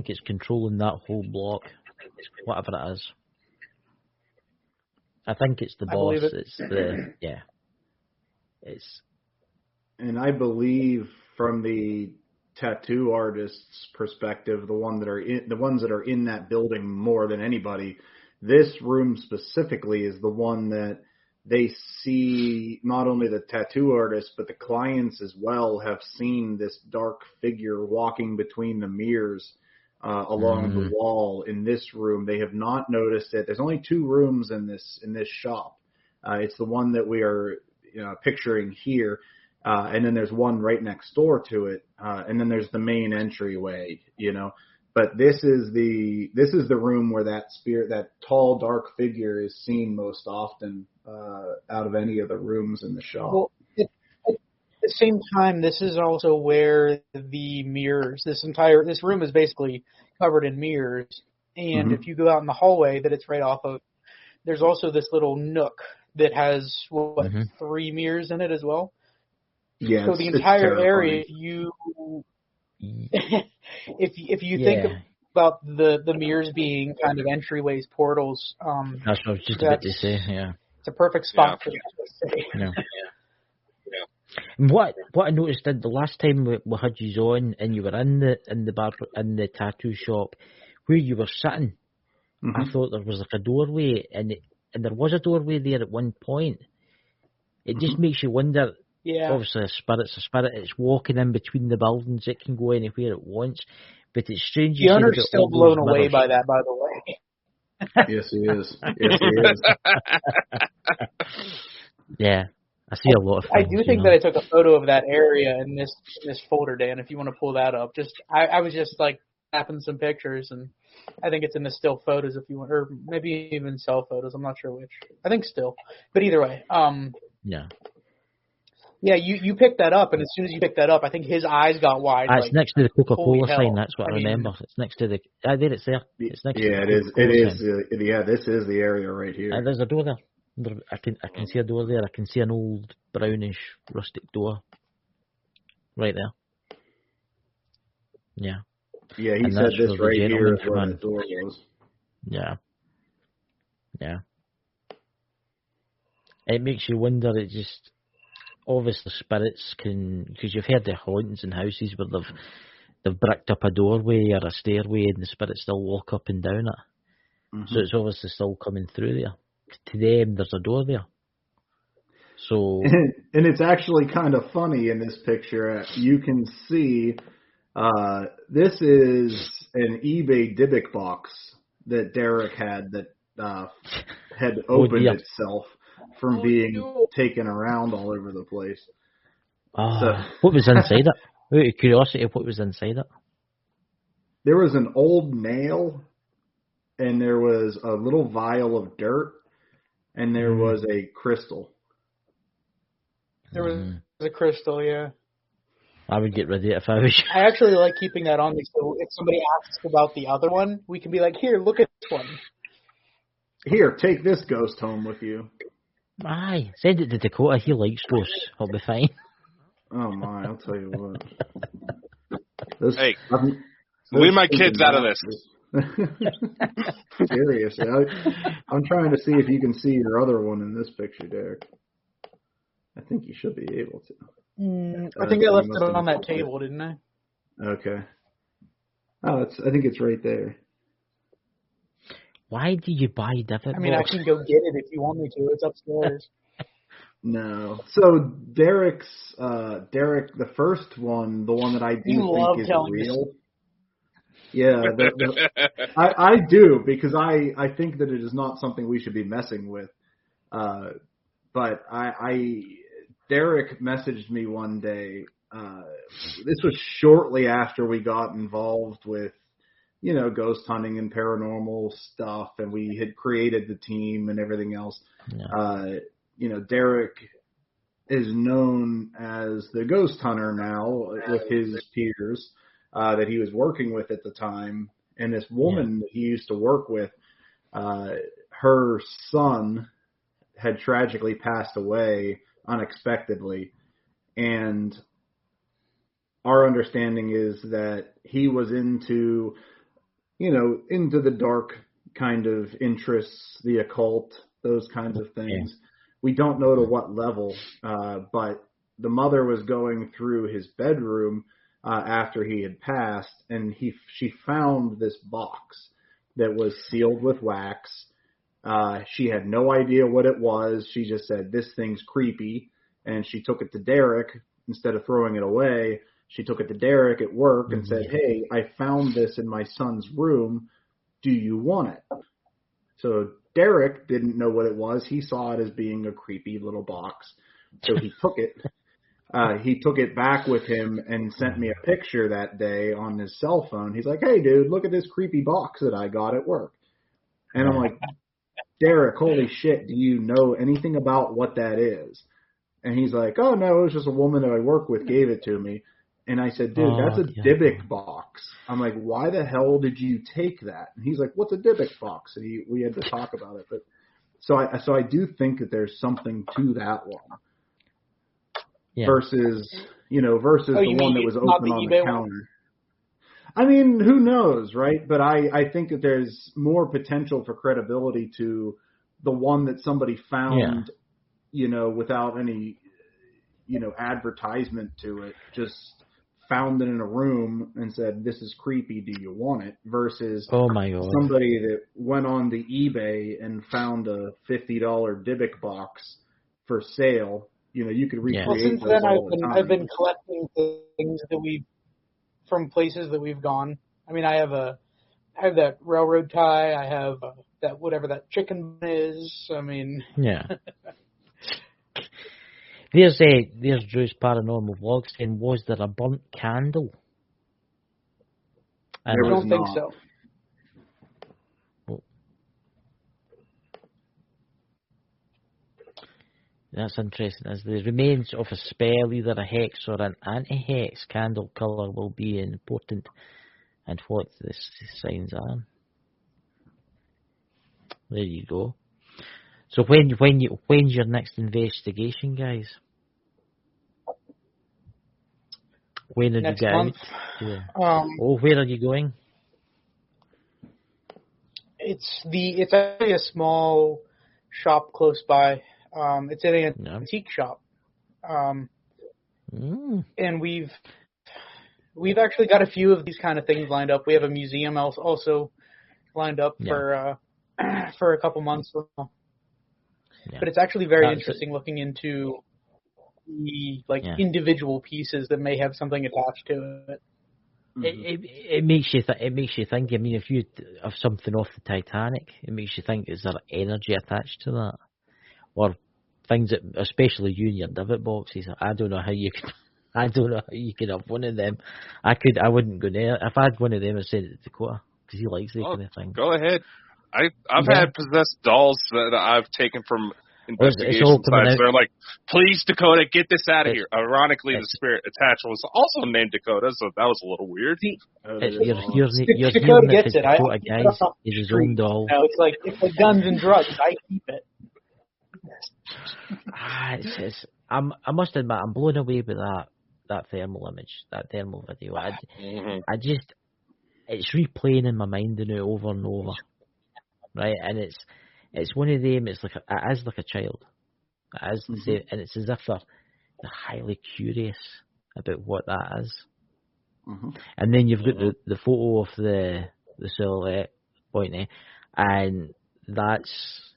it's controlling that whole block, whatever it is. I think it's the boss. It's the It's. And I believe from the tattoo artist's perspective, the ones that are in that building more than anybody, this room specifically is the one that they see. Not only the tattoo artist, but the clients as well have seen this dark figure walking between the mirrors along the wall in this room. They have not noticed it. There's only 2 rooms in this shop. It's the one that we are picturing here. And then there's one right next door to it, and then there's the main entryway, But this is the room where that tall dark figure is seen most often out of any of the rooms in the shop. Well, at the same time, this is also where the mirrors. This room is basically covered in mirrors, and if you go out in the hallway that it's right off of, there's also this little nook that has 3 mirrors in it as well. Yeah, so the entire area, if you think about the mirrors being kind of entryways, portals, that's what I was just about to say. Yeah, it's a perfect spot for that to say. Yeah. And what I noticed the last time we had you on and you were in the bar in the tattoo shop where you were sitting, I thought there was like a doorway and there was a doorway there at one point. It just makes you wonder. Yeah. Obviously, a spirit's a spirit. It's walking in between the buildings. It can go anywhere it wants. But it's strange. The owner's still blown away by that, by the way. Yes, he is. Yes, he is. Yeah, I see a lot of things. I do think that I took a photo of that area in this folder, Dan. If you want to pull that up, I was just like snapping some pictures, and I think it's in the still photos if you want, or maybe even cell photos. I'm not sure which. I think still, but either way, yeah. Yeah, you picked that up, and as soon as you picked that up, I think his eyes got wide. It's next to the Coca-Cola sign. That's what I remember. It's next to the. There, it's there. It's next. Yeah, to the it is. It is. Yeah, this is the area right here. There's a door there. I can see a door there. I can see an old brownish rustic door. Right there. Yeah. Yeah, he said this right here is where the door was. Yeah. Yeah. It makes you wonder. It just. Obviously, spirits can, because you've heard the hauntings in houses where they've bricked up a doorway or a stairway and the spirits still walk up and down it. So it's obviously still coming through there. To them, there's a door there. So and it's actually kind of funny in this picture. You can see this is an eBay Dybbuk box that Derek had that had opened itself from being taken around all over the place. What was inside it? Out of curiosity, what was inside it? There was an old nail, and there was a little vial of dirt, and there was a crystal. There was a crystal, yeah. I would get rid of it if I was. I actually like keeping that on me, so if somebody asks about the other one, we can be like, here, look at one. Here, take this ghost home with you. Aye, send it to Dakota. He likes ghosts. He'll be fine. Oh my, I'll tell you what. This, leave my kids out of this. Seriously, I'm trying to see if you can see your other one in this picture, Derek. I think you should be able to. I think I left it on that table, didn't I? Okay. Oh, I think it's right there. Why do you buy David? I mean, I can go get it if you want me to. It's upstairs. No. So Derek, the first one, the one that I do think is real. Yeah, I do, because I think that it is not something we should be messing with. But Derek messaged me one day. This was shortly after we got involved with, ghost hunting and paranormal stuff, and we had created the team and everything else. Yeah. Derek is known as the ghost hunter now with his peers that he was working with at the time. And this woman that he used to work with, her son had tragically passed away unexpectedly. And our understanding is that he was into the dark kind of interests, the occult, those kinds of things. We don't know to what level, but the mother was going through his bedroom after he had passed, and she found this box that was sealed with wax. She had no idea what it was. She just said, "This thing's creepy," and she took it to Derek. Instead of throwing it away, she took it to Derek at work and said, "Hey, I found this in my son's room. Do you want it?" So Derek didn't know what it was. He saw it as being a creepy little box. So he took it. He took it back with him and sent me a picture that day on his cell phone. He's like, "Hey, dude, look at this creepy box that I got at work." And I'm like, "Derek, holy shit, do you know anything about what that is?" And he's like, "Oh, no, it was just a woman that I work with gave it to me." And I said, "Dude, that's a Dybbuk box." I'm like, "Why the hell did you take that?" And he's like, "What's a Dybbuk box?" And we had to talk about it. But so I do think that there's something to that one. Yeah. Versus the one that was open on the counter. I mean, who knows, right? But I think that there's more potential for credibility to the one that somebody found, without any, advertisement to it, just found it in a room and said, "This is creepy, do you want it?" Versus somebody that went on the eBay and found a $50 Dybbuk box for sale. You could recreate since those then, all the time. I've been collecting things that from places that we've gone. I mean, I have that railroad tie. I have that whatever that chicken is. I mean, There's Drew's paranormal vlog saying, "Was there a burnt candle?" I don't think so. That's interesting. As the remains of a spell, either a hex or an anti-hex candle colour will be important, and what the signs are. There you go. So when's your next investigation, guys? When are next you going? Where are you going? It's actually a small shop close by. It's in an antique shop. And we've actually got a few of these kind of things lined up. We have a museum also lined up for a couple months now. But it's actually very interesting looking into the individual pieces that may have something attached to it. It makes you think. I mean, if you have something off the Titanic, it makes you think: is there energy attached to that, or things that, especially you and your Dybbuk boxes? I don't know how you can. I don't know how you can have one of them. I wouldn't go there. If I had one of them, I'd send it to Dakota because he likes that kind of thing. Go ahead. I've had possessed dolls that I've taken from investigation all coming sites. out. They're like, please, Dakota, get this out of It's- here. Ironically, the spirit attached was also named Dakota, so that was a little weird. You're Dakota hearing gets it, it. I Dakota, keep it guys, off is the his street. own doll. You know, it's like guns and drugs. I keep it. I must admit, I'm blown away with that thermal image, that thermal video. I just, it's replaying in my mind over and over, right? And it's one of them. It's like it is like a child, it is the same, and it's as if they're highly curious about what that is. And then you've got the photo of the silhouette pointing, and that's,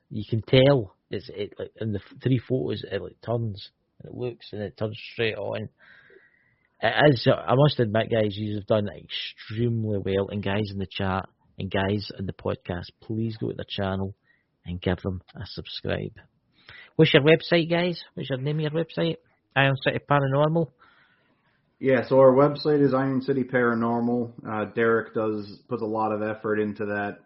you can tell it like in the three photos it like turns and it looks and it turns straight on. It is. I must admit, guys, you've done extremely well, and guys in the chat and guys in the podcast, please go to the channel and give them a subscribe. What's your website, guys? What's your name of your website? Iron City Paranormal. Yeah, so our website is Iron City Paranormal. Derek puts a lot of effort into that,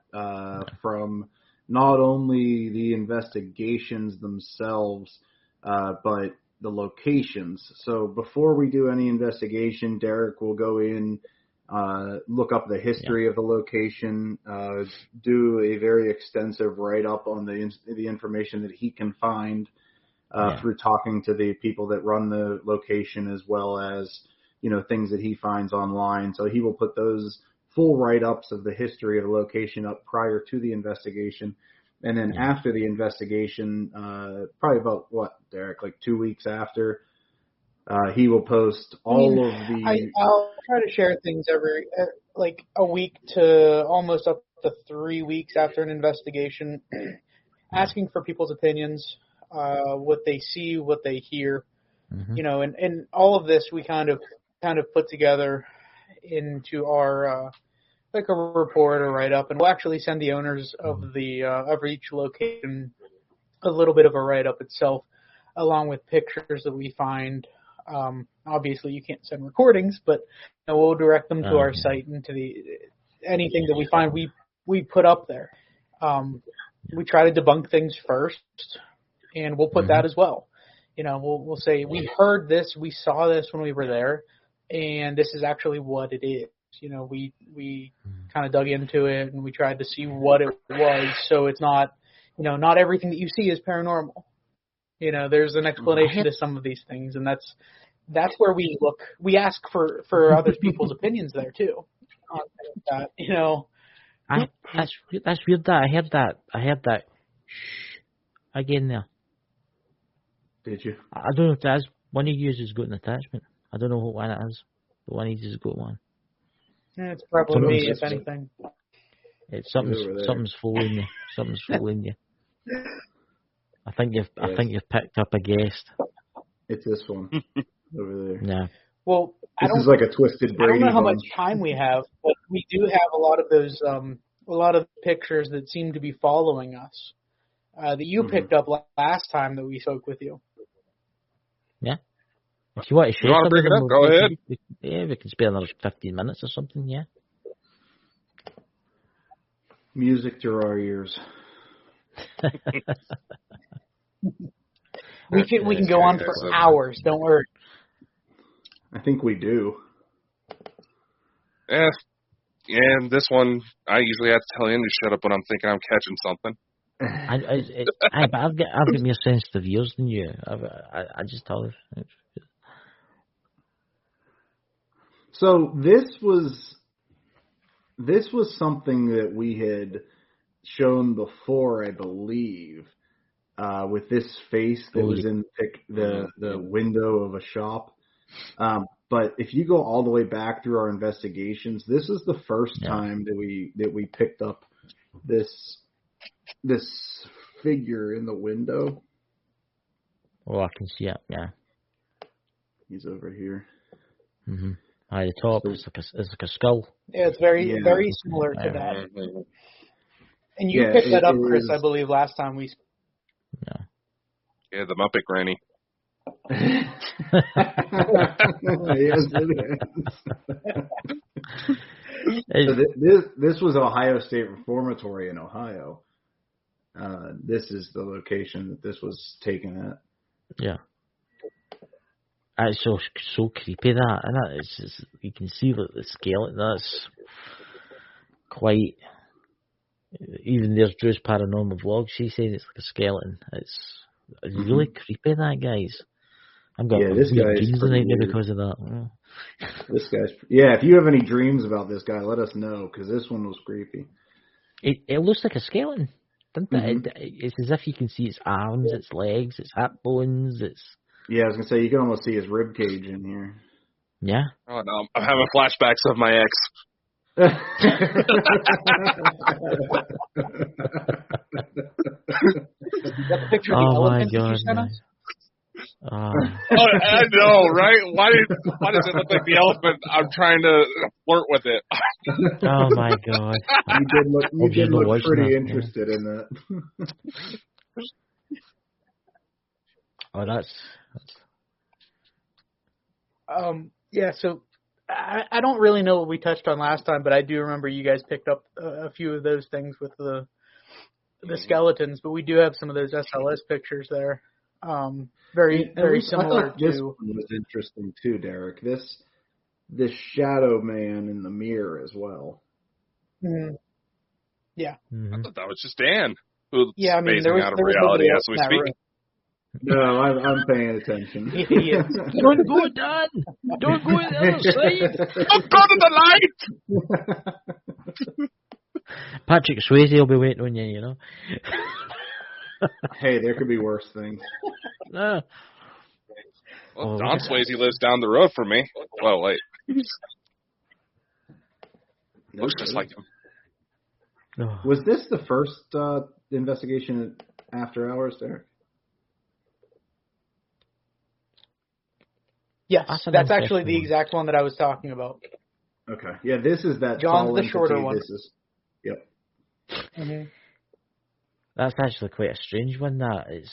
from not only the investigations themselves, but the locations. So before we do any investigation, Derek will go in, look up the history of the location, do a very extensive write-up on the information that he can find through talking to the people that run the location, as well as things that he finds online. So he will put those full write-ups of the history of the location up prior to the investigation. And then after the investigation, probably about, Derek, like 2 weeks after, he will post all of the... I'll try to share things every, like a week to almost up to 3 weeks after an investigation, asking for people's opinions, what they see, what they hear, and all of this we kind of put together into our like a report or write-up, and we'll actually send the owners of the of each location a little bit of a write-up itself, along with pictures that we find. Obviously, you can't send recordings, but we'll direct them to our site and to anything that we find we put up there. We try to debunk things first, and we'll put that as well. We'll say we heard this, we saw this when we were there, and this is actually what it is. We kind of dug into it and we tried to see what it was. So it's not, not everything that you see is paranormal. There's an explanation to some of these things, and that's where we look. We ask for other people's opinions there too. That's weird. That I heard that. Shh, again there. Did you? I don't know if that is one of you has got an attachment. I don't know what one it is, but one of you has got one. Yeah, it's probably me, if anything. It's something's fooling you. Something's fooling you. I think you've picked up a guest. It's this one over there. Yeah. Well, this is like a twisted Brady. I don't know how bunch. much time we have, but we do have a lot of those, a lot of pictures that seem to be following us that you picked up last time that we spoke with you. Yeah. If you want to share something, bring it up, go ahead. We can spare another 15 minutes or something, yeah. Music to our ears. We can go on for hours, don't worry. I think we do. Yeah. And this one, I usually have to tell him to shut up when I'm thinking I'm catching something. But I've got more sensitive ears than you. I just tell you. So this was something that we had shown before, I believe, with this face that was in the window of a shop. But if you go all the way back through our investigations, this is the first time that we picked up this figure in the window. Oh, I can see it. Yeah, he's over here. Mm-hmm. At the top, it's like a skull. Yeah, it's very similar to that. And you picked that up, Chris, I believe, last time we. Yeah, the Muppet Granny. Yes, it is. So this was Ohio State Reformatory in Ohio. this is the location that this was taken at. Yeah. It's so creepy, that, and it's just, you can see the skeleton. That's quite. Even there's Drew's paranormal vlog. She said it's like a skeleton. It's really creepy, that, guys. I'm going this weird guy's dreams pretty tonight weird. because of that. This guy's if you have any dreams about this guy, let us know, because this one was creepy. It looks like a skeleton, doesn't it? It's as if you can see its arms, its legs, its hip bones. Yeah, I was gonna say you can almost see his rib cage in here. Yeah. Oh no, I'm having flashbacks of my ex. Is that the picture of the elephant that you sent us? Oh, I know, right? Why does it look like the elephant? I'm trying to flirt with it. Oh my god! You did look pretty interested in that. Oh, that's. Yeah. So I don't really know what we touched on last time, but I do remember you guys picked up a few of those things with the skeletons. But we do have some of those SLS pictures there. Very similar to. This one was interesting too, Derek. This shadow man in the mirror as well. Mm-hmm. Yeah. Mm-hmm. I thought that was just Dan, who's phasing there was out of reality as we speak. No, I'm paying attention. Don't go, Dan! Don't go in the other side! Don't go to the light! Patrick Swayze will be waiting on you, you know. Hey, there could be worse things. Well, Don Swayze lives down the road from me. Well, wait. Looks just like him. Was this the first investigation at After Hours, Derek? Yes, that's actually the exact one that I was talking about. Okay. Yeah, this is that John's tall the shorter entity. one. This is, yep. Mm-hmm. That's actually quite a strange one, that is.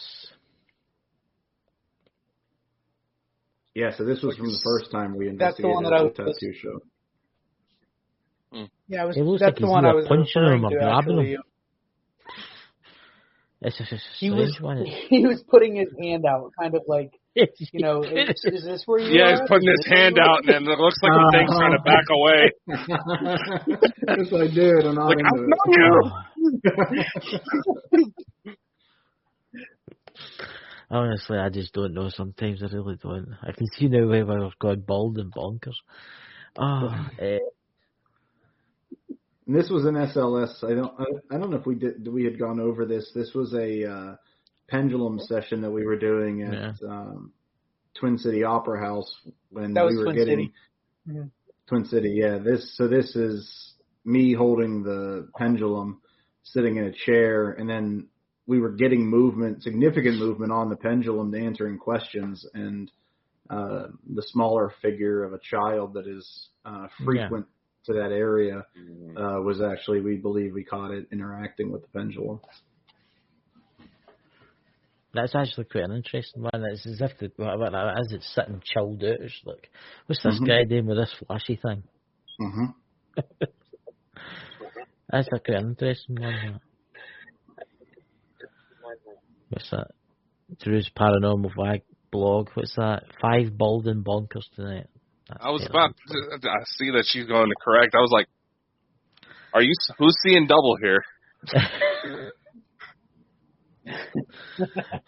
Yeah, so this was from the first time we investigated that's the one that I was tattoo show. Yeah, it looks that's like the one I was punching referring him or to, grabbing actually. him. It's a strange one. He was putting his hand out, kind of like, you know, is this where you are? Yeah, he's putting his hand out, and it looks like the thing's trying to back away. Yes, I did. I'm not Like, into it. Honestly, I just don't know sometimes. I really don't. I can see now why we've got Bald and Bonkers. And this was an SLS. I don't know if we had gone over this. This was a pendulum session that we were doing at Twin City Opera House when we were getting Twin City. Yeah, this is me holding the pendulum, sitting in a chair, and then we were getting significant movement on the pendulum, answering questions, and the smaller figure of a child that is frequent to that area was actually, we believe we caught it interacting with the pendulum. That's actually quite an interesting one. It's as if as it's sitting chilled out. It's like, what's this guy doing with this flashy thing? Mm-hmm. That's a quite interesting one. What's that? Drew's Paranormal blog. What's that? 5 Bald and Bonkers tonight. I was about to see that she's going to correct. I was like, who's seeing double here?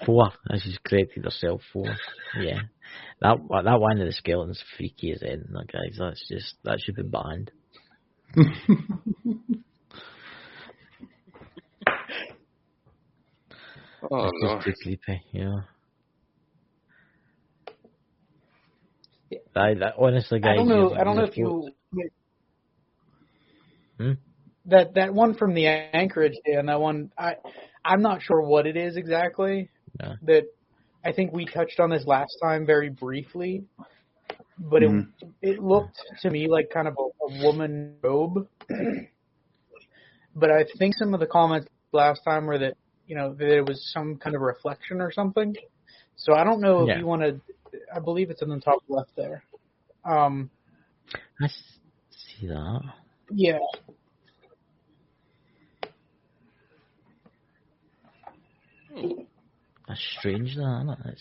4. She's corrected herself. 4. Yeah. That one of the skeletons freaky as anything, guys. That should be banned. Oh, it's just too creepy, yeah. Honestly, guys, I don't know if you. That one from the Anchorage, Dan. That one, I'm not sure what it is exactly. Yeah. That I think we touched on this last time very briefly, but it looked to me like kind of a woman robe. But I think some of the comments last time were that there was some kind of reflection or something. So I don't know if you want to. I believe it's in the top left there. I see that. Yeah. That's strange, that, isn't it?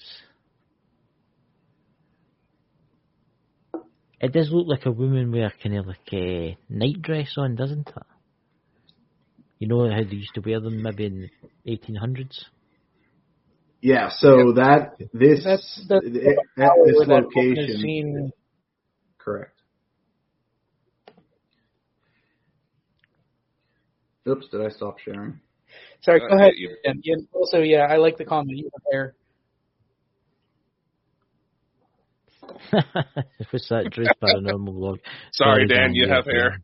It does look like a woman with a kind of like a night dress on, doesn't it? You know how they used to wear them maybe in 1800s? Yeah, so that's at this location, seen. correct. Oops, did I stop sharing? Sorry, go ahead. And also, yeah, I like the comment you have there. What's that? Drew's Paranormal Vlog. Sorry, Dan, you have hair.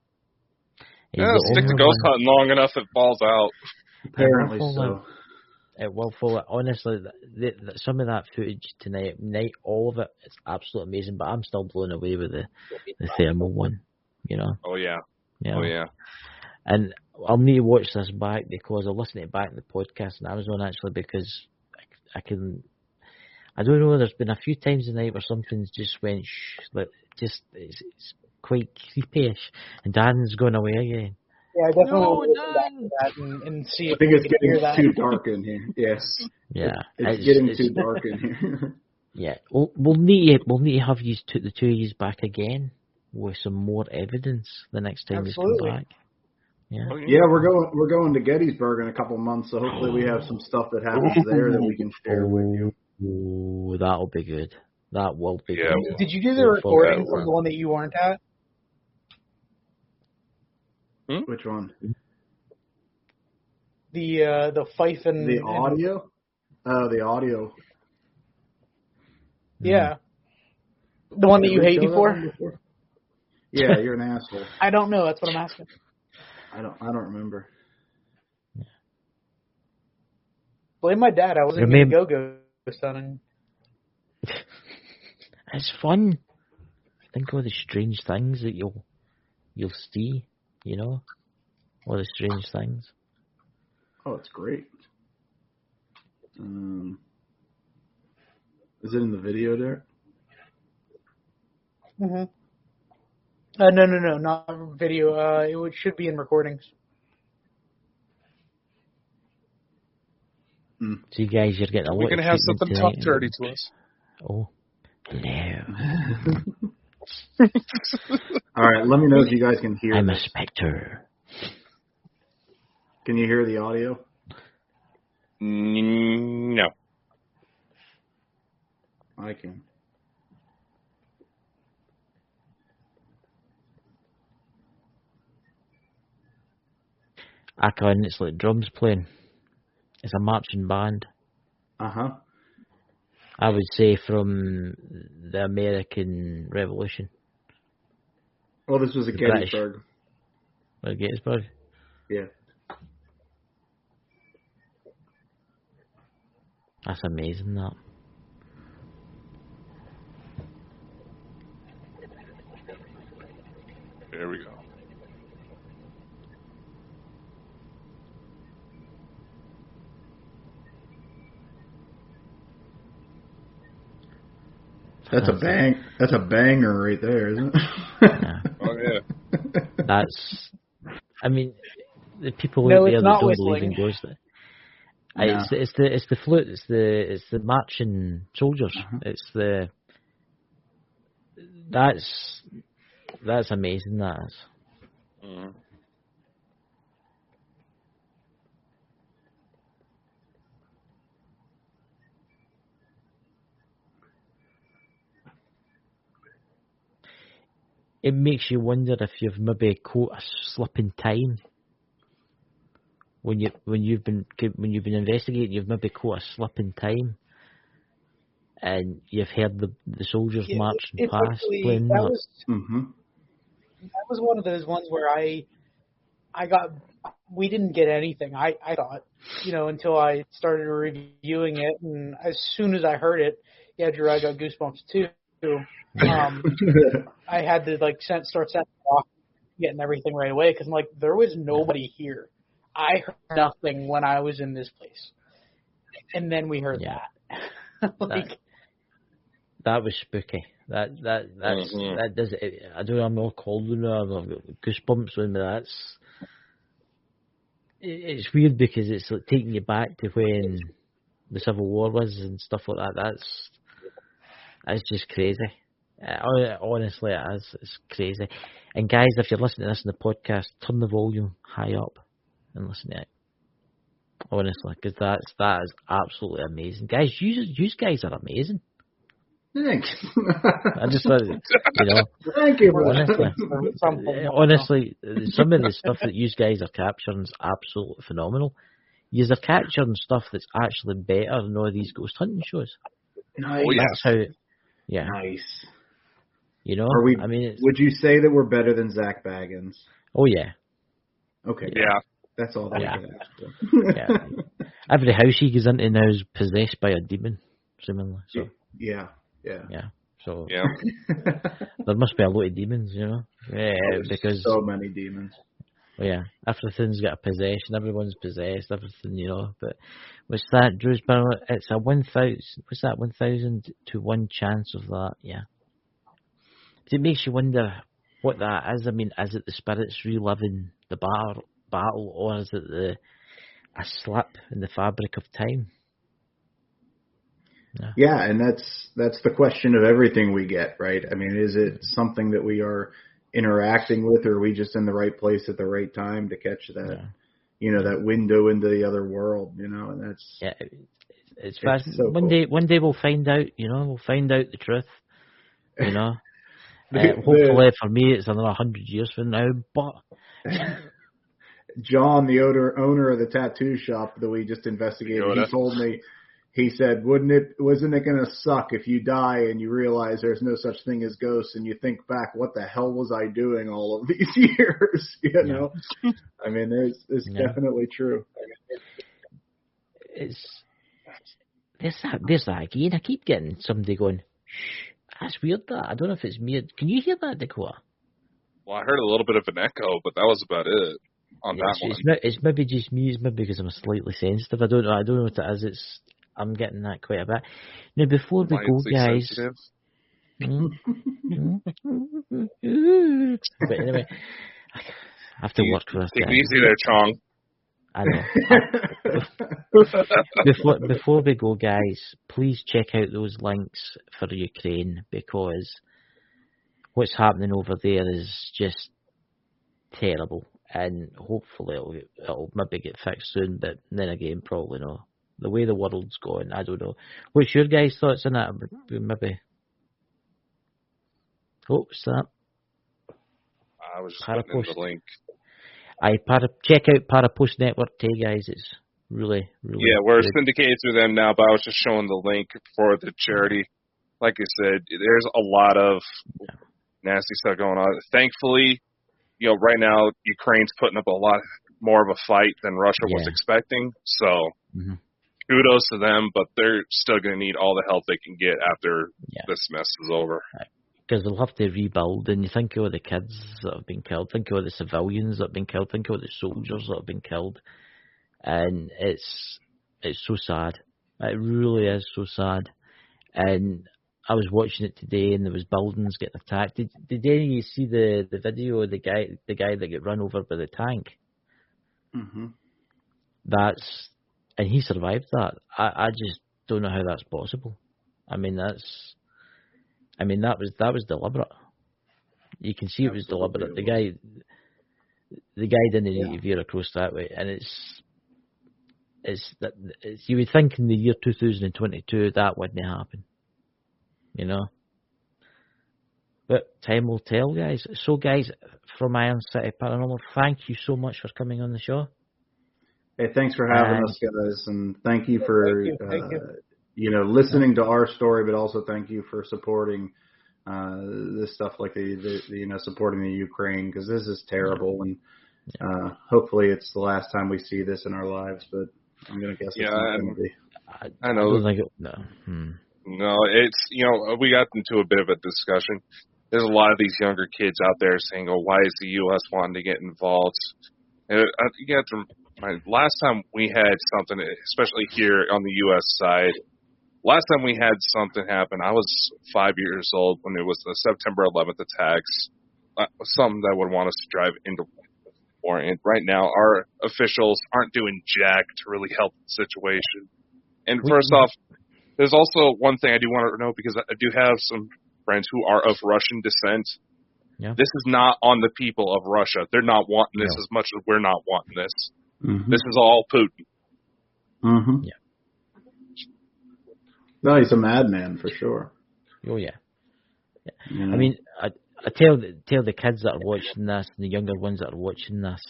Yeah, stick to ghost hunting long enough, it falls out. Apparently so. It will fall. Honestly, some of that footage tonight, all of it, it's absolutely amazing. But I'm still blown away with the thermal one. You know. Oh yeah. You know? Oh yeah. And I'll need to watch this back because I listened to it back in the podcast and I was on actually because I don't know, there's been a few times tonight where something's just went it's quite creepy-ish and Dan's going away again. Yeah, I definitely will listen back to that and see if I think it's hear getting that. too dark in here. Yes. Yeah. It's getting too dark in here. Yeah. We'll need to have the two of you back again with some more evidence the next time you come back. Yeah. Yeah, we're going to Gettysburg in a couple months, so hopefully we have some stuff that happens there that we can share with you. Ooh, that'll be good. That will be good. Did you do the recording from the one that you weren't at? Which one? The fife and the audio. The audio. Yeah. The one that you hate me for? Yeah, you're an asshole. I don't know. That's what I'm asking. I don't remember. Blame my dad. I wasn't going to go ghost hunting. It's fun. Think of all the strange things that you'll see. You know, all the strange things. Oh, it's great. Is it in the video there? Mm-hmm. No, not video. It should be in recordings. So you guys, you're getting a lot. We're gonna have something talk dirty to us. Oh, no. All right, let me know if you guys can hear. I'm a specter. Can you hear the audio? No. I can. I can. It's like drums playing. It's a marching band. Uh-huh. I would say from the American Revolution. Well, this was at Gettysburg. At Gettysburg? Yeah. That's amazing, that. There we go. That's a banger right there, isn't it? Yeah. Oh yeah. That's. I mean, the people no, out there that don't whistling. believe in ghosts. No. It's the flute. It's the marching soldiers. Uh-huh. That's amazing. That is. Mm-hmm. It makes you wonder if you've maybe caught a slip in time. When you've been investigating, you've maybe caught a slip in time, and you've heard the soldiers marching past playing that. That was one of those ones where we didn't get anything. I thought, until I started reviewing it, and as soon as I heard it, yeah, Drew, I got goosebumps too. I had to start sending off, getting everything right away because I'm like, there was nobody here. I heard nothing when I was in this place, and then we heard that. That was spooky. That does it. I don't know. I'm all cold now. I've got goosebumps when it's weird because it's like taking you back to when the Civil War was and stuff like that. That's just crazy. Honestly, it is. It's crazy. And guys, if you're listening to this in the podcast, turn the volume high up and listen to it. Honestly, because that is absolutely amazing, guys. You guys are amazing. Thanks. I just thought, Thank you. honestly, some of the stuff that you guys are capturing is absolutely phenomenal. You are capturing stuff that's actually better than all these ghost hunting shows. Nice. That's how. Yeah. Nice. Are we? I mean, would you say that we're better than Zach Baggins? Oh yeah. Okay. Yeah. That's all that Yeah. I can ask. Yeah. Every house he goes into now is possessed by a demon, seemingly. So. Yeah. So. Yeah. There must be a lot of demons, because so many demons. Well, yeah, everything's got a possession. Everyone's possessed. Everything, But what's that, Drew's Paranormal? It's a 1,000. What's that? 1,000 to 1 chance of that. Yeah. It makes you wonder what that is. I mean, is it the spirits reliving the battle, or is it a slip in the fabric of time? Yeah, and that's the question of everything we get, right? I mean, is it something that we are interacting with, or are we just in the right place at the right time to catch that, that window into the other world, and that's it's fascinating. So One day we'll find out, we'll find out the truth, hopefully for me it's another 100 years from now, but John, the owner of the tattoo shop that we just investigated, he told me, he said, wasn't it going to suck if you die and you realize there's no such thing as ghosts and you think back, what the hell was I doing all of these years? I mean, it's definitely true. There's that again. I keep getting somebody going, shh, that's weird that. I don't know if it's me. Can you hear that, Dakota? Well, I heard a little bit of an echo, but that was about it on that one. It's maybe just me. It's maybe because I'm slightly sensitive. I don't know what it is. I'm getting that quite a bit. Now, before we go, guys. But anyway, I have to work for this. Take it easy there, Chong. I know. Before we go, guys, please check out those links for Ukraine, because what's happening over there is just terrible, and hopefully it'll maybe get fixed soon. But then again, probably not. The way the world's going, I don't know. What's your guys' thoughts on that? Maybe. Oh, what's that? I was just putting in the link. Check out Parapost Network too, guys. It's really we're good. syndicated through them now, but I was just showing the link for the charity. Like I said, there's a lot of nasty stuff going on. Thankfully, right now Ukraine's putting up a lot more of a fight than Russia was expecting. So kudos to them, but they're still going to need all the help they can get after this mess is over. Because they'll have to rebuild, and you think of all the kids that have been killed, think of all the civilians that have been killed, think of all the soldiers that have been killed, and it's so sad. It really is so sad. And I was watching it today, and there was buildings getting attacked. Did any of you see the video of the guy that got run over by the tank? Mm-hmm. And he survived that. I just don't know how that's possible. I mean, that was deliberate. You can see it was deliberate. The guy didn't need to veer across that way, and it's you would think in the year 2022 that wouldn't happen, But time will tell, guys. So, guys, from Iron City Paranormal, thank you so much for coming on the show. Hey, thanks for having us, guys, and thank you for listening to our story, but also thank you for supporting this stuff, like the supporting the Ukraine, because this is terrible, and hopefully it's the last time we see this in our lives. But I'm gonna guess it's not gonna be. I know. No, it's we got into a bit of a discussion. There's a lot of these younger kids out there saying, "Oh, why is the U.S. wanting to get involved?" And you have to. Last time we had something, especially here on the U.S. side, last time we had something happen, I was 5 years old when it was the September 11th attacks. Something that would want us to drive into war. And right now, our officials aren't doing jack to really help the situation. And first off, there's also one thing I do want to know, because I do have some friends who are of Russian descent. Yeah. This is not on the people of Russia. They're not wanting this as much as we're not wanting this. Mm-hmm. This is all Putin. Mm-hmm. Yeah. No, he's a madman for sure. Oh yeah. You know? I mean, I tell the kids that are watching this and the younger ones that are watching this,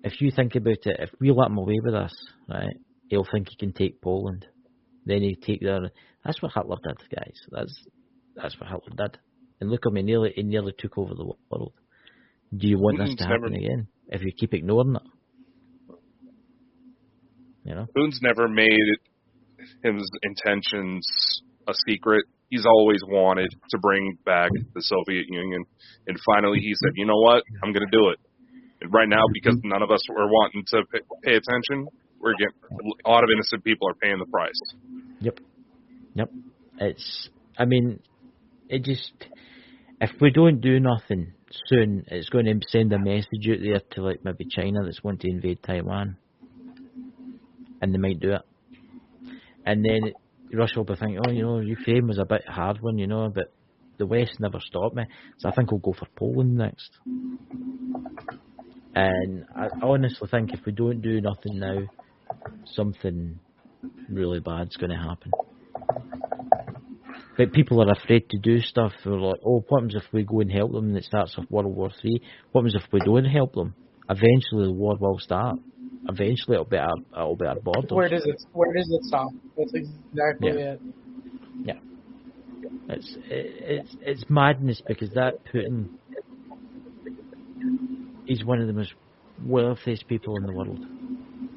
if you think about it, if we let him away with this, right, he'll think he can take Poland. Then he'll take their. That's what Hitler did, guys. That's what Hitler did. And look at me, he nearly took over the world. Do you want this to happen again? If you keep ignoring it, you know. Putin's never made his intentions a secret. He's always wanted to bring back the Soviet Union, and finally he said, "You know what? I'm going to do it." And right now, because none of us are wanting to pay attention, we're getting a lot of innocent people are paying the price. Yep. I mean, it just, if we don't do nothing soon, it's going to send a message out there to like maybe China that's going to invade Taiwan, and they might do it. And then Russia will be thinking, oh, you know, Ukraine was a bit hard one, you know, but the West never stopped me. So I think we'll go for Poland next. And I honestly think if we don't do nothing now, something really bad's going to happen. But people are afraid to do stuff. They're like, oh, what happens if we go and help them and it starts with World War III? What happens if we don't help them? Eventually the war will start. Eventually it'll be our borders. Where does it stop? That's exactly it. Yeah. It's madness, because that Putin, he's one of the most wealthiest people in the world.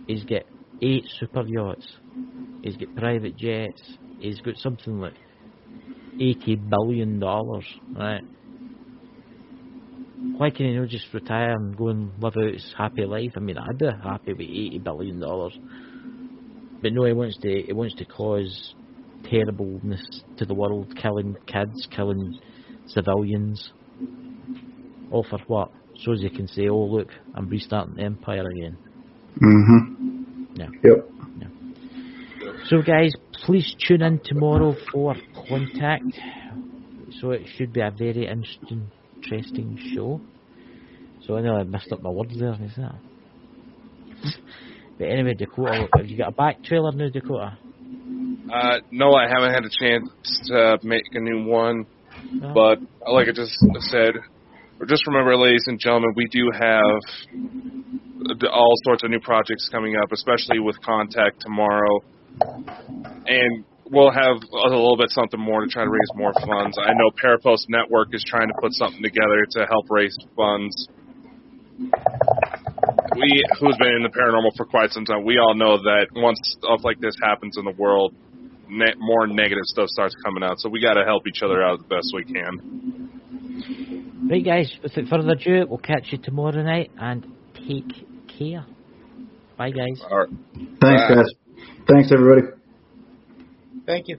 He's got 8 super yachts. He's got private jets. He's got something like $80 billion, right? Why can he not just retire and go and live out his happy life? I mean, I'd be happy with $80 billion. But no, he wants to cause terribleness to the world, killing kids, killing civilians. All for what? So as you can say, oh look, I'm restarting the empire again. Mm-hmm. Yeah. Yep. Yeah. So guys, please tune in tomorrow for Contact. So it should be a very interesting show. So I know I messed up my words there, is that? But anyway, Dakota, have you got a back trailer now, Dakota? No, I haven't had a chance to make a new one. No. But like I just said, just remember, ladies and gentlemen, we do have all sorts of new projects coming up, especially with Contact tomorrow. And we'll have a little bit something more to try to raise more funds. I know Parapost Network is trying to put something together to help raise funds. Who's been in the paranormal for quite some time, we all know that once stuff like this happens in the world, more negative stuff starts coming out. So we got to help each other out the best we can. Right, guys, without further ado, we'll catch you tomorrow night, and take care. Bye, guys. All right. Thanks, guys. Thanks, everybody. Thank you.